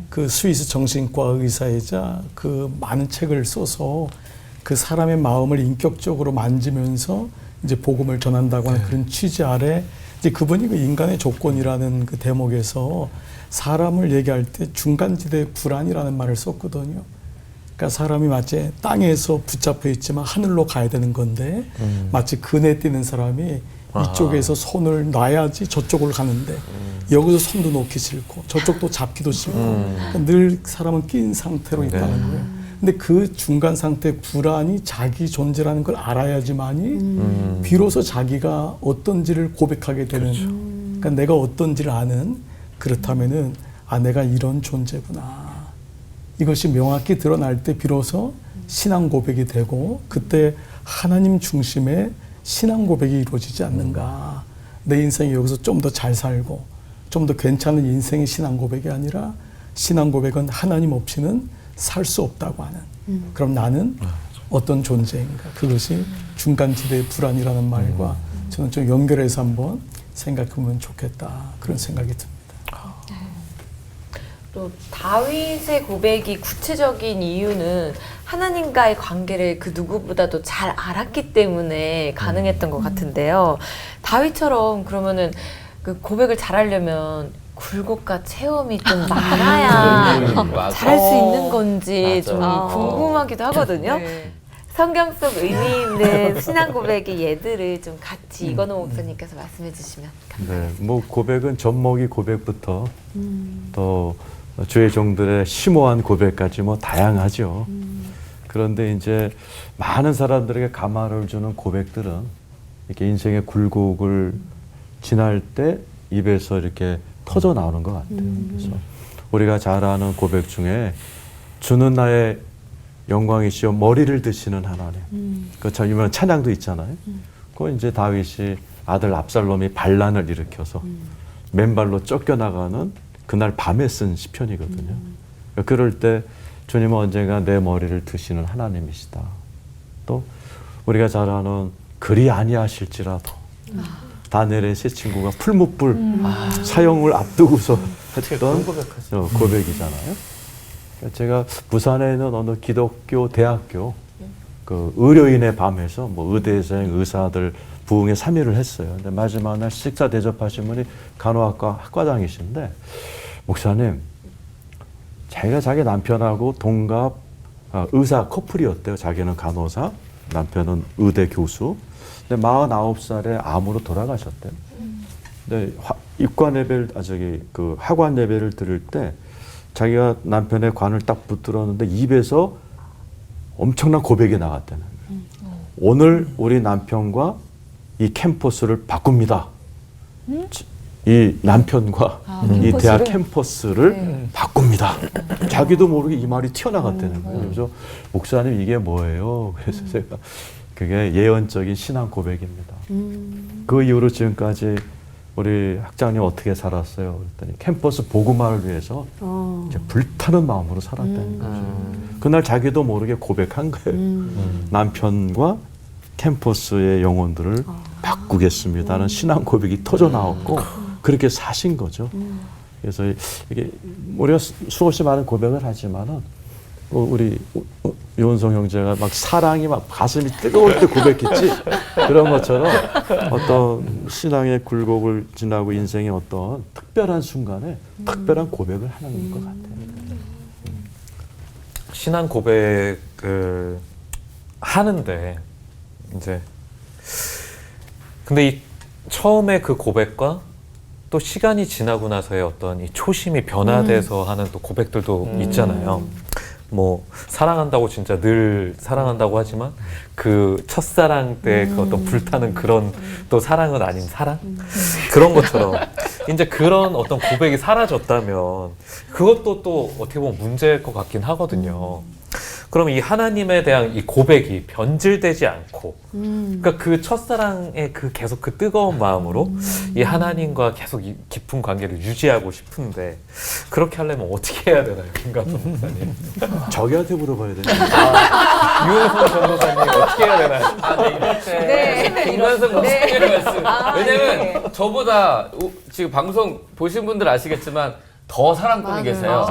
[SPEAKER 5] 그 스위스 정신과 의사이자 그 많은 책을 써서 그 사람의 마음을 인격적으로 만지면서 이제 복음을 전한다고 하는 그런 취지 아래 이제 그분이 그 인간의 조건이라는 그 대목에서 사람을 얘기할 때 중간지대 불안이라는 말을 썼거든요. 그러니까 사람이 마치 땅에서 붙잡혀 있지만 하늘로 가야 되는 건데 마치 그네 뛰는 사람이 이쪽에서 손을 놔야지 저쪽을 가는데 여기서 손도 놓기 싫고 저쪽도 잡기도 싫고 그러니까 늘 사람은 낀 상태로 있다는 거예요. 근데 그 중간 상태 불안이 자기 존재라는 걸 알아야지만이 비로소 자기가 어떤지를 고백하게 되는 그러니까 내가 어떤지를 아는 그렇다면은 아 내가 이런 존재구나. 이것이 명확히 드러날 때 비로소 신앙 고백이 되고 그때 하나님 중심의 신앙 고백이 이루어지지 않는가. 내 인생이 여기서 좀 더 잘 살고 좀 더 괜찮은 인생의 신앙 고백이 아니라 신앙 고백은 하나님 없이는 살 수 없다고 하는. 그럼 나는 어떤 존재인가. 그것이 중간지대의 불안이라는 말과 저는 좀 연결해서 한번 생각하면 좋겠다. 그런 생각이 듭니다.
[SPEAKER 7] 또 다윗의 고백이 구체적인 이유는 하나님과의 관계를 그 누구보다도 잘 알았기 때문에 가능했던 것 같은데요. 다윗처럼 그러면은 그 고백을 잘하려면 굴곡과 체험이 좀 많아야 잘할 수 있는 건지 좀 궁금하기도 하거든요.
[SPEAKER 2] 네.
[SPEAKER 7] 성경 속 의미 있는 신앙 고백의 예들을 좀 같이 이건호 목사님께서 말씀해 주시면 감사합니다.
[SPEAKER 4] 네, 뭐 고백은 젖먹이 고백부터 또 주의 종들의 심오한 고백까지 뭐 다양하죠. 그런데 이제 많은 사람들에게 감화를 주는 고백들은 이렇게 인생의 굴곡을 지날 때 입에서 이렇게 터져 나오는 것 같아요. 그래서 우리가 잘 아는 고백 중에 주는 나의 영광이시여 머리를 드시는 하나님. 그 참 유명한 찬양도 있잖아요. 그거 이제 다윗이 아들 압살롬이 반란을 일으켜서 맨발로 쫓겨나가는 그날 밤에 쓴 시편이거든요. 그럴 때 주님은 언젠가 내 머리를 드시는 하나님이시다. 또 우리가 잘 아는 그리 아니하실지라도 다니엘의 세 친구가 풀무불 사형을 앞두고서 했던 고백이잖아요. 제가 부산에 있는 어느 기독교 대학교 그 의료인의 밤에서 뭐 의대생 의사들 부흥회 3일을 했어요. 근데 마지막 날 식사 대접하신 분이 간호학과 학과장이신데 목사님 자기가 자기 남편하고 동갑 의사 커플이었대요. 자기는 간호사, 남편은 의대 교수. 근데 49살에 암으로 돌아가셨대요. 근데 입관 예배를 그 하관 예배를 들을 때 자기가 남편의 관을 딱 붙들었는데 입에서 엄청난 고백이 나갔다는 거예요. 오늘 우리 남편과 이 캠퍼스를 바꿉니다. 이 남편과 이 대학 캠퍼스를 바꿉니다. 자기도 모르게 이 말이 튀어나갔다는 거예요. 그래서 목사님 이게 뭐예요? 그래서 제가 그게 예언적인 신앙 고백입니다. 그 이후로 지금까지 우리 학장님 어떻게 살았어요? 그랬더니 캠퍼스 복음화를 위해서 이제 불타는 마음으로 살았다는 거죠. 그날 자기도 모르게 고백한 거예요. 남편과 캠퍼스의 영혼들을 바꾸겠습니다는 신앙 고백이 터져 나왔고 그렇게 사신 거죠. 그래서 이게 우리가 수없이 많은 고백을 하지만은 우리 요은성 형제가 막 사랑이 막 가슴이 뜨거울 때 고백했지 그런 것처럼 어떤 신앙의 굴곡을 지나고 인생의 어떤 특별한 순간에 특별한 고백을 하는 것 같아요.
[SPEAKER 6] 신앙 고백을 하는데 이제 근데 이 처음에 그 고백과 또 시간이 지나고 나서의 어떤 이 초심이 변화돼서 하는 또 고백들도 있잖아요. 뭐 사랑한다고 진짜 늘 사랑한다고 하지만 그 첫사랑 때 그 어떤 불타는 그런 또 사랑은 아닌 사랑? 그런 것처럼 이제 그런 어떤 고백이 사라졌다면 그것도 또 어떻게 보면 문제일 것 같긴 하거든요. 그럼 이 하나님에 대한 이 고백이 변질되지 않고 그러니까 그 첫사랑의 그 계속 그 뜨거운 마음으로 이 하나님과 계속 이 깊은 관계를 유지하고 싶은데 그렇게 하려면 어떻게 해야 되나요, 김감독 목사님?
[SPEAKER 4] 저기한테 물어봐야 돼요.
[SPEAKER 6] 유은성 전도사님 어떻게 해야 되나요? 이럴 때 김관성 목사님의 말씀. 왜냐면 저보다 지금 방송 보신 분들 아시겠지만 더 사랑꾼이 계세요.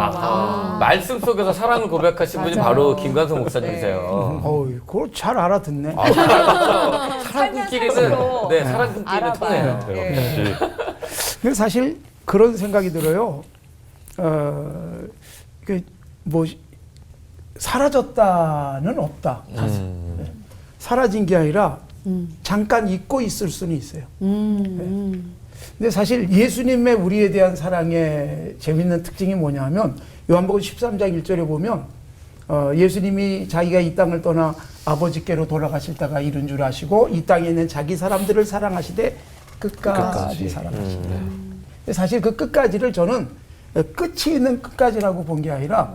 [SPEAKER 6] 말씀 속에서 사랑을 고백하신 분이 바로 김관성 목사님이세요.
[SPEAKER 3] 그걸 잘 알아듣네.
[SPEAKER 1] 사랑꾼끼리는 사랑꾼끼리는 통해요.
[SPEAKER 3] 근데 사실 그런 생각이 들어요. 뭐 사라졌다는 없다. 네. 사라진 게 아니라 잠깐 잊고 있을 수는 있어요. 네. 근데 사실 예수님의 우리에 대한 사랑의 재밌는 특징이 뭐냐면 요한복음 13장 1절에 보면 예수님이 자기가 이 땅을 떠나 아버지께로 돌아가실 때가 이른 줄 아시고 이 땅에 있는 자기 사람들을 사랑하시되 끝까지 사랑하신다. 근데 사실 그 끝까지를 저는 끝이 있는 끝까지라고 본 게 아니라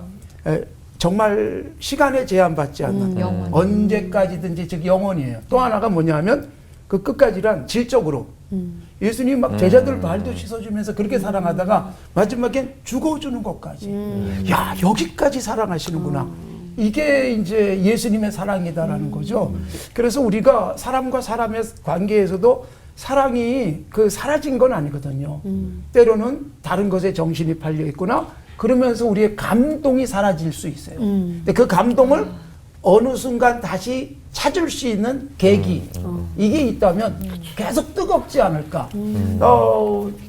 [SPEAKER 3] 정말 시간에 제한받지 않는 언제까지든지 즉 영원이에요. 또 하나가 뭐냐면 그 끝까지란 질적으로 예수님이 막 제자들 발도 씻어주면서 그렇게 사랑하다가 마지막엔 죽어주는 것까지. 야, 여기까지 사랑하시는구나. 이게 이제 예수님의 사랑이다라는 거죠. 그래서 우리가 사람과 사람의 관계에서도 사랑이 사라진 건 아니거든요. 때로는 다른 것에 정신이 팔려 있구나. 그러면서 우리의 감동이 사라질 수 있어요. 근데 그 감동을 어느 순간 다시 찾을 수 있는 계기 이게 있다면 계속 뜨겁지 않을까.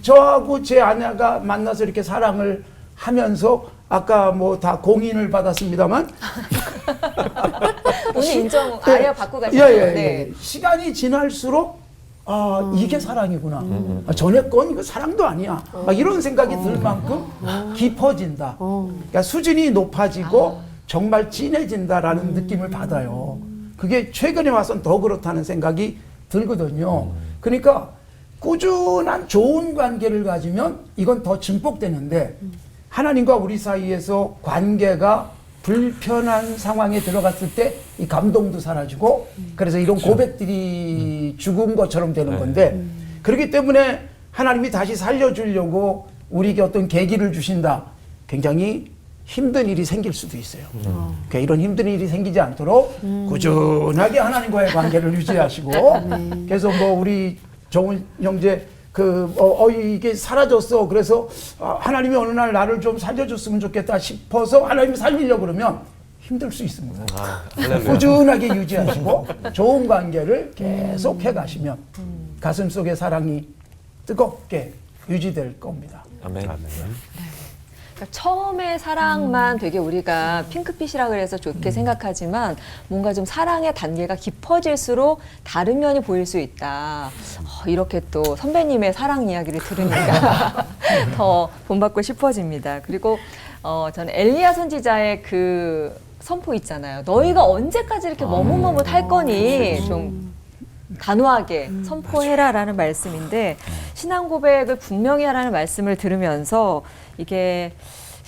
[SPEAKER 3] 저하고 제 아내가 만나서 이렇게 사랑을 하면서 아까 뭐 다 공인을 받았습니다만
[SPEAKER 2] 본인 인정 아예 받고 가시죠.
[SPEAKER 3] 예. 시간이 지날수록 이게 사랑이구나. 전에 건 이거 사랑도 아니야. 막 이런 생각이 들 만큼 깊어진다. 그러니까 수준이 높아지고 정말 진해진다라는 느낌을 받아요. 그게 최근에 와서는 더 그렇다는 생각이 들거든요. 그러니까 꾸준한 좋은 관계를 가지면 이건 더 증폭되는데 하나님과 우리 사이에서 관계가 불편한 상황에 들어갔을 때 이 감동도 사라지고 그래서 이런 고백들이 죽은 것처럼 되는 건데 그렇기 때문에 하나님이 다시 살려주려고 우리에게 어떤 계기를 주신다. 굉장히 힘든 일이 생길 수도 있어요. 그러니까 이런 힘든 일이 생기지 않도록 꾸준하게 하나님과의 관계를 유지하시고 그래서 뭐 우리 정훈 형제 이게 사라졌어. 그래서 하나님이 어느 날 나를 좀 살려줬으면 좋겠다 싶어서 하나님이 살리려고 그러면 힘들 수 있습니다. 꾸준하게 유지하시고 좋은 관계를 계속 해가시면 가슴 속의 사랑이 뜨겁게 유지될 겁니다.
[SPEAKER 6] 아멘.
[SPEAKER 2] 그러니까 처음에 사랑만 되게 우리가 핑크빛이라 그래서 좋게 생각하지만 뭔가 좀 사랑의 단계가 깊어질수록 다른 면이 보일 수 있다. 이렇게 또 선배님의 사랑 이야기를 들으니까 더 본받고 싶어집니다. 그리고 저는 엘리야 선지자의 그 선포 있잖아요. 너희가 언제까지 이렇게 머뭇머뭇할 거니 좀 단호하게 선포해라라는 말씀인데 신앙 고백을 분명히 하라는 말씀을 들으면서 이게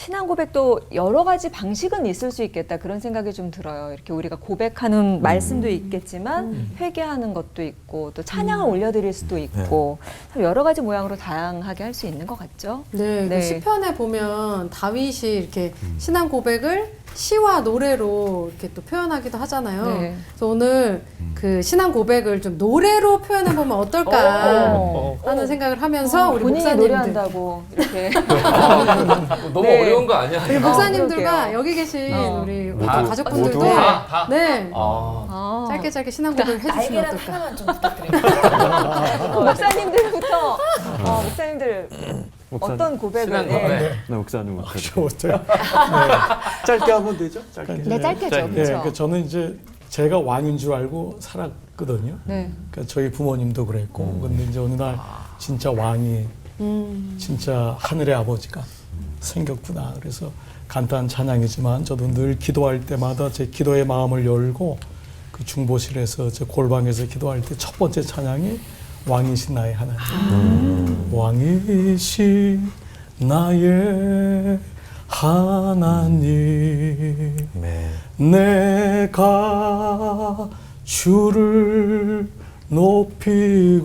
[SPEAKER 2] 신앙 고백도 여러 가지 방식은 있을 수 있겠다 그런 생각이 좀 들어요. 이렇게 우리가 고백하는 말씀도 있겠지만 회개하는 것도 있고 또 찬양을 올려드릴 수도 있고 참 여러 가지 모양으로 다양하게 할 수 있는 것 같죠.
[SPEAKER 8] 네,
[SPEAKER 2] 네.
[SPEAKER 8] 그 시편에 보면 다윗이 이렇게 신앙 고백을 시와 노래로 이렇게 또 표현하기도 하잖아요.
[SPEAKER 2] 네.
[SPEAKER 8] 그래서 오늘 그 신앙 고백을 좀 노래로 표현해 보면 어떨까 하는 생각을 하면서 우리
[SPEAKER 2] 본인이
[SPEAKER 8] 목사님들,
[SPEAKER 2] 노래한다고 이렇게
[SPEAKER 1] 너무
[SPEAKER 2] 네.
[SPEAKER 1] 어려운 거 아니야?
[SPEAKER 8] 우리 목사님들과
[SPEAKER 2] 그러게요.
[SPEAKER 8] 여기 계신 우리
[SPEAKER 1] 다,
[SPEAKER 8] 가족분들도
[SPEAKER 1] 모두 다?
[SPEAKER 8] 네
[SPEAKER 1] 아.
[SPEAKER 8] 짧게 신앙 고백을 해주시면
[SPEAKER 7] 날개란
[SPEAKER 8] 어떨까?
[SPEAKER 7] 하나만 좀 부탁드립니다.
[SPEAKER 2] 목사님들부터 목사님들
[SPEAKER 4] 목사님.
[SPEAKER 2] 어떤 고백을
[SPEAKER 1] 신앙 고백.
[SPEAKER 4] 네, 목사님.
[SPEAKER 5] 저부터요.
[SPEAKER 4] 짧게 하면 되죠? 짧게.
[SPEAKER 2] 네, 짧게죠.
[SPEAKER 5] 네,
[SPEAKER 2] 그렇죠.
[SPEAKER 5] 그러니까 저는 이제 제가 왕인 줄 알고 살았거든요.
[SPEAKER 2] 네.
[SPEAKER 5] 그러니까 저희 부모님도 그랬고, 근데 이제 어느 날 진짜 왕이 진짜 하늘의 아버지가 생겼구나. 그래서 간단한 찬양이지만 저도 늘 기도할 때마다 제 기도의 마음을 열고 그 중보실에서 제 골방에서 기도할 때 첫 번째 찬양이 왕이신 나의 하나님. 왕이신 나의 하나님.
[SPEAKER 6] 네.
[SPEAKER 5] 내가 주를 높이고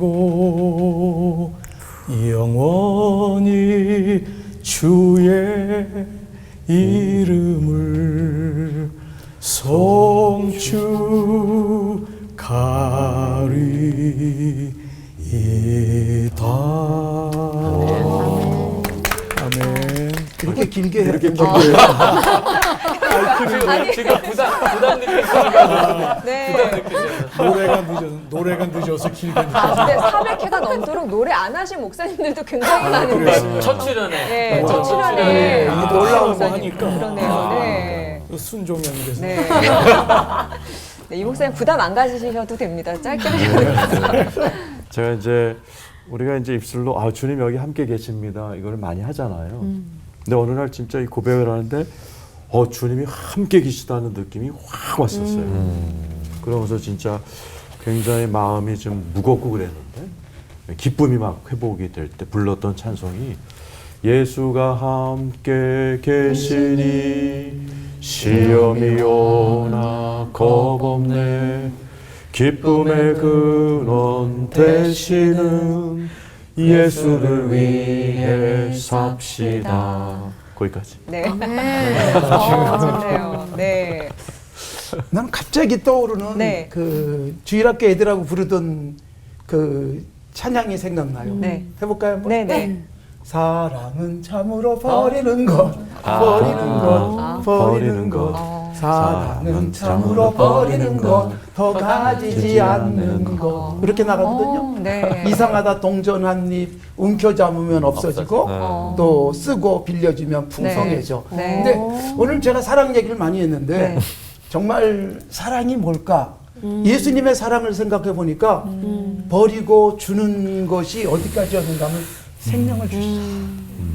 [SPEAKER 5] 영원히 주의 이름을 송축하리이다. 아멘.
[SPEAKER 3] 그렇게 길게 해야
[SPEAKER 4] 이렇게
[SPEAKER 3] 된다.
[SPEAKER 4] 길게.
[SPEAKER 1] 지금 부담 느끼시니까
[SPEAKER 2] 네.
[SPEAKER 5] 노래가 늦어서 길게
[SPEAKER 2] 근데 400회가 넘도록 노래 안 하신 목사님들도 굉장히 많은데.
[SPEAKER 1] 첫 출연에
[SPEAKER 2] 네, 첫
[SPEAKER 5] 네.
[SPEAKER 2] 출연에
[SPEAKER 5] 놀라운 거
[SPEAKER 2] 목사님.
[SPEAKER 5] 하니까.
[SPEAKER 2] 그러네요. 네.
[SPEAKER 5] 순종이 안 돼서.
[SPEAKER 2] 네. 네, 이 목사님 부담 안 가지셔도 됩니다. 짧게 하셔도 됩니다.
[SPEAKER 4] 제가 이제 우리가 이제 입술로 아 주님 여기 함께 계십니다 이거를 많이 하잖아요. 근데 어느 날 진짜 이 고백을 하는데 주님이 함께 계시다는 느낌이 확 왔었어요. 그러면서 진짜 굉장히 마음이 좀 무겁고 그랬는데 기쁨이 막 회복이 될 때 불렀던 찬송이 예수가 함께 계시니 시험이 오나 겁없네 기쁨의 근원 되시는 예수를 위해 삽시다. 거기까지.
[SPEAKER 2] 네.
[SPEAKER 8] 네.
[SPEAKER 2] 좋네요. 네.
[SPEAKER 3] 난 갑자기 떠오르는
[SPEAKER 2] 네.
[SPEAKER 3] 그 주일학교 애들하고 부르던 그 찬양이 생각나요.
[SPEAKER 2] 네.
[SPEAKER 3] 해볼까요? 한번?
[SPEAKER 2] 네네.
[SPEAKER 3] 사랑은 참으로 버리는 것, 버리는 것, 버리는 것. 사랑은 참으로 버리는 것, 더 가지지 않는 것. 이렇게 나가거든요.
[SPEAKER 2] 네.
[SPEAKER 3] 이상하다 동전 한 입 움켜잡으면 없어지고 또 쓰고 빌려주면 풍성해져.
[SPEAKER 2] 네.
[SPEAKER 3] 근데 오늘 제가 사랑 얘기를 많이 했는데
[SPEAKER 2] 네.
[SPEAKER 3] 정말 사랑이 뭘까? 예수님의 사랑을 생각해 보니까 버리고 주는 것이 어디까지였는가 하면 생명을 주시죠.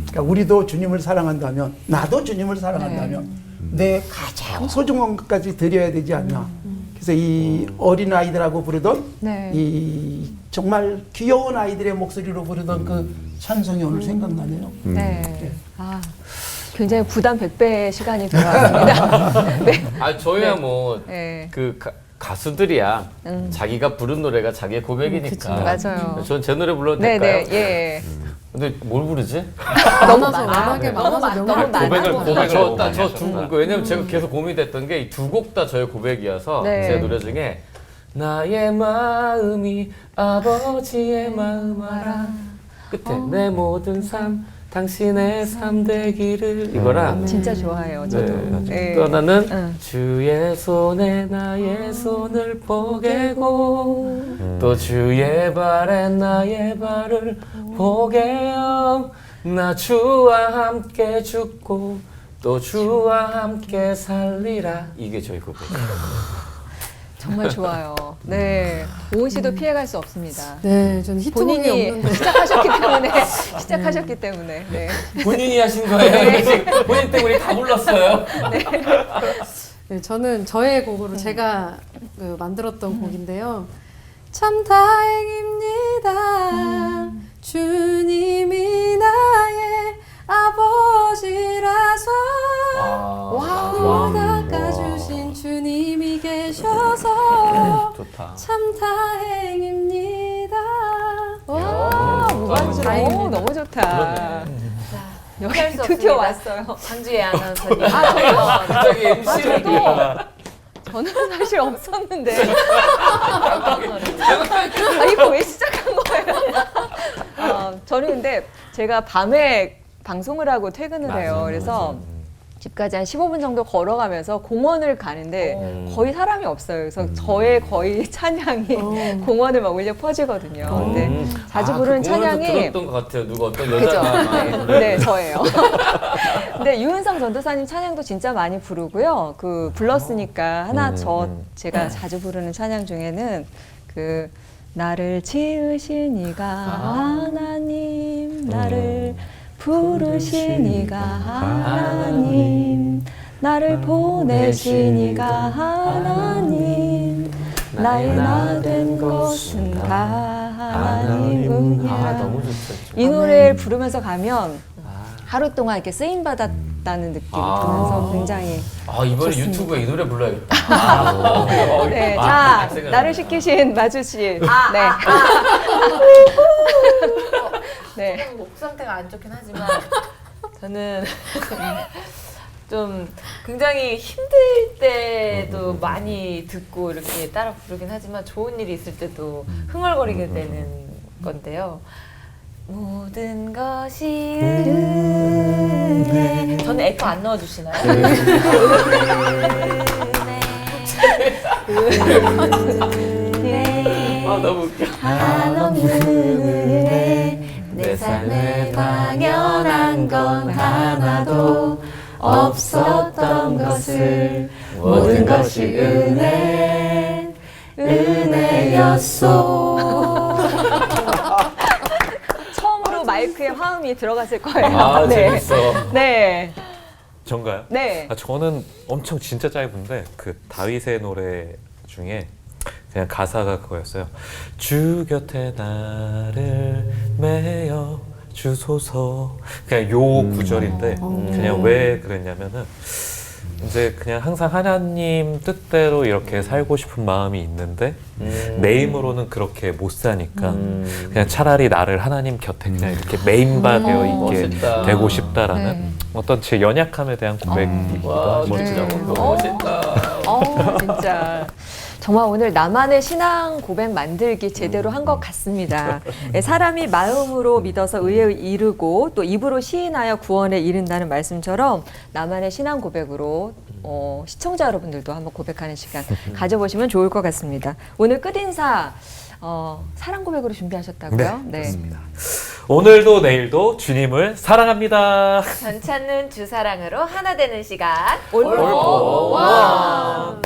[SPEAKER 3] 그러니까 우리도 주님을 사랑한다면 나도 주님을 사랑한다면 내 가장 소중한 것까지 드려야 되지 않나. 그래서 이 어린 아이들하고 부르던
[SPEAKER 2] 네.
[SPEAKER 3] 이 정말 귀여운 아이들의 목소리로 부르던 그 찬송이 오늘 생각나네요.
[SPEAKER 2] 네. 아, 굉장히 부담 100배의 시간이 들어왔습니다. 네.
[SPEAKER 1] 아 저희야 뭐
[SPEAKER 2] 네.
[SPEAKER 1] 그 가수들이야 자기가 부른 노래가 자기의 고백이니까.
[SPEAKER 2] 맞아요.
[SPEAKER 1] 전 제 노래 불러도 될까요?
[SPEAKER 2] 네네. 예.
[SPEAKER 1] 근데 뭘 부르지?
[SPEAKER 8] 많아서 워낙에 많아서
[SPEAKER 2] 너무
[SPEAKER 8] 명곡
[SPEAKER 2] 많아서.
[SPEAKER 1] 왜냐면 제가 계속 고민됐던 게 이 두 곡 다 저의 고백이어서
[SPEAKER 2] 네.
[SPEAKER 1] 제 노래 중에 나의 마음이 아버지의 마음 알아 끝에 내 모든 삶 당신의 삶 되기를 이거랑
[SPEAKER 2] 진짜 좋아해요. 저도. 네.
[SPEAKER 1] 또 하나는
[SPEAKER 2] 응.
[SPEAKER 1] 주의 손에 나의 손을 포개고 또 주의 발에 나의 발을 포개요 나 주와 함께 죽고 또 주와 함께 살리라 이게 저희 고백이에요.
[SPEAKER 2] 정말 좋아요. 네. 오은 씨도 피해갈 수 없습니다.
[SPEAKER 8] 네, 저는 히트곡이
[SPEAKER 2] 본인이
[SPEAKER 8] 없는데.
[SPEAKER 2] 시작하셨기 때문에. 네.
[SPEAKER 1] 본인이 하신 거예요? 지금 본인 때문에 다 불렀어요?
[SPEAKER 8] 네, 저는 저의 곡으로 제가 그 만들었던 곡인데요. 참 다행입니다. 주님이 나의 아버지라서 참 다행입니다.
[SPEAKER 2] 와, 무반주로
[SPEAKER 8] 다행이다.
[SPEAKER 2] 너무 좋다.
[SPEAKER 1] 그러네.
[SPEAKER 2] 여기
[SPEAKER 7] 피할 수
[SPEAKER 2] 드디어
[SPEAKER 7] 없습니다.
[SPEAKER 2] 왔어요.
[SPEAKER 7] 장주혜 아나운서님.
[SPEAKER 1] 갑자기 MC를
[SPEAKER 2] 저는 사실 없었는데. 아, 이거 왜 시작한 거예요? 저는 근데 제가 밤에 방송을 하고 퇴근을 해요. 그래서 집까지 한 15분 정도 걸어가면서 공원을 가는데 거의 사람이 없어요. 그래서 저의 거의 찬양이 공원을 막 울려 퍼지거든요. 근데 자주 부르는
[SPEAKER 1] 그 공원에서
[SPEAKER 2] 찬양이
[SPEAKER 1] 들었던 것 같아요. 누가 어떤
[SPEAKER 2] 그죠?
[SPEAKER 1] 여자가 막
[SPEAKER 2] 네, 저예요. 근데 유은상 전도사님 찬양도 진짜 많이 부르고요. 그 불렀으니까 하나 제가 자주 부르는 찬양 중에는 그 나를 지으신 이가 하나님, 나를 부르신 이가 하나님, 나를 보내신 이가 하나님, 나의 나 된 것은 다 하나님이라.
[SPEAKER 1] 너무 좋죠.
[SPEAKER 2] 이 노래를 부르면서 가면 하루 동안 이렇게 쓰임 받았다는 느낌이 들면서 굉장히
[SPEAKER 1] 이번에
[SPEAKER 2] 좋습니다.
[SPEAKER 1] 유튜브에 이 노래 불러야겠다.
[SPEAKER 2] 네,
[SPEAKER 1] 아,
[SPEAKER 2] 자 나를 시키신 마주 씨, 네, 네,
[SPEAKER 7] 지금 목 상태가 안 좋긴 하지만 저는 좀 굉장히 힘들 때도 많이 듣고 이렇게 따라 부르긴 하지만 좋은 일이 있을 때도 흥얼거리게 되는 건데요. 모든 것이 은혜. 저는 에코 안 넣어주시나요? 은혜.
[SPEAKER 1] 너무 웃겨.
[SPEAKER 7] 한없는 은혜. 내 삶에 당연한 건 하나도 없었던 것을 모든 것이 은혜였소.
[SPEAKER 2] 처음으로 마이크에 화음이 들어갔을 거예요.
[SPEAKER 1] 아,
[SPEAKER 2] 네,
[SPEAKER 1] 재밌어.
[SPEAKER 2] 네,
[SPEAKER 6] 전가요?
[SPEAKER 2] 네.
[SPEAKER 6] 저는 엄청 진짜 짧은데 그 다윗의 노래 중에 그냥 가사가 그거였어요. 주 곁에 나를 메어 주소서. 그냥 요 구절인데 그냥 왜 그랬냐면은 이제 그냥 항상 하나님 뜻대로 이렇게 살고 싶은 마음이 있는데 내 힘으로는 그렇게 못 사니까 그냥 차라리 나를 하나님 곁에 그냥 이렇게 메인박에 있게
[SPEAKER 1] 멋있다.
[SPEAKER 6] 되고 싶다라는
[SPEAKER 2] 네.
[SPEAKER 6] 어떤 제 연약함에 대한 고백이기도
[SPEAKER 1] 와,
[SPEAKER 6] 하죠.
[SPEAKER 1] 멋지다.
[SPEAKER 2] 네.
[SPEAKER 1] 너무 멋있다.
[SPEAKER 2] 진짜. 정말 오늘 나만의 신앙 고백 만들기 제대로 한 것 같습니다. 사람이 마음으로 믿어서 의에 이르고 또 입으로 시인하여 구원에 이른다는 말씀처럼 나만의 신앙 고백으로 시청자 여러분들도 한번 고백하는 시간 가져보시면 좋을 것 같습니다. 오늘 끝인사 사랑 고백으로 준비하셨다고요? 네.
[SPEAKER 6] 오늘도 내일도 주님을 사랑합니다.
[SPEAKER 7] 전찾는 주 사랑으로 하나 되는 시간.
[SPEAKER 2] 올포
[SPEAKER 7] 원.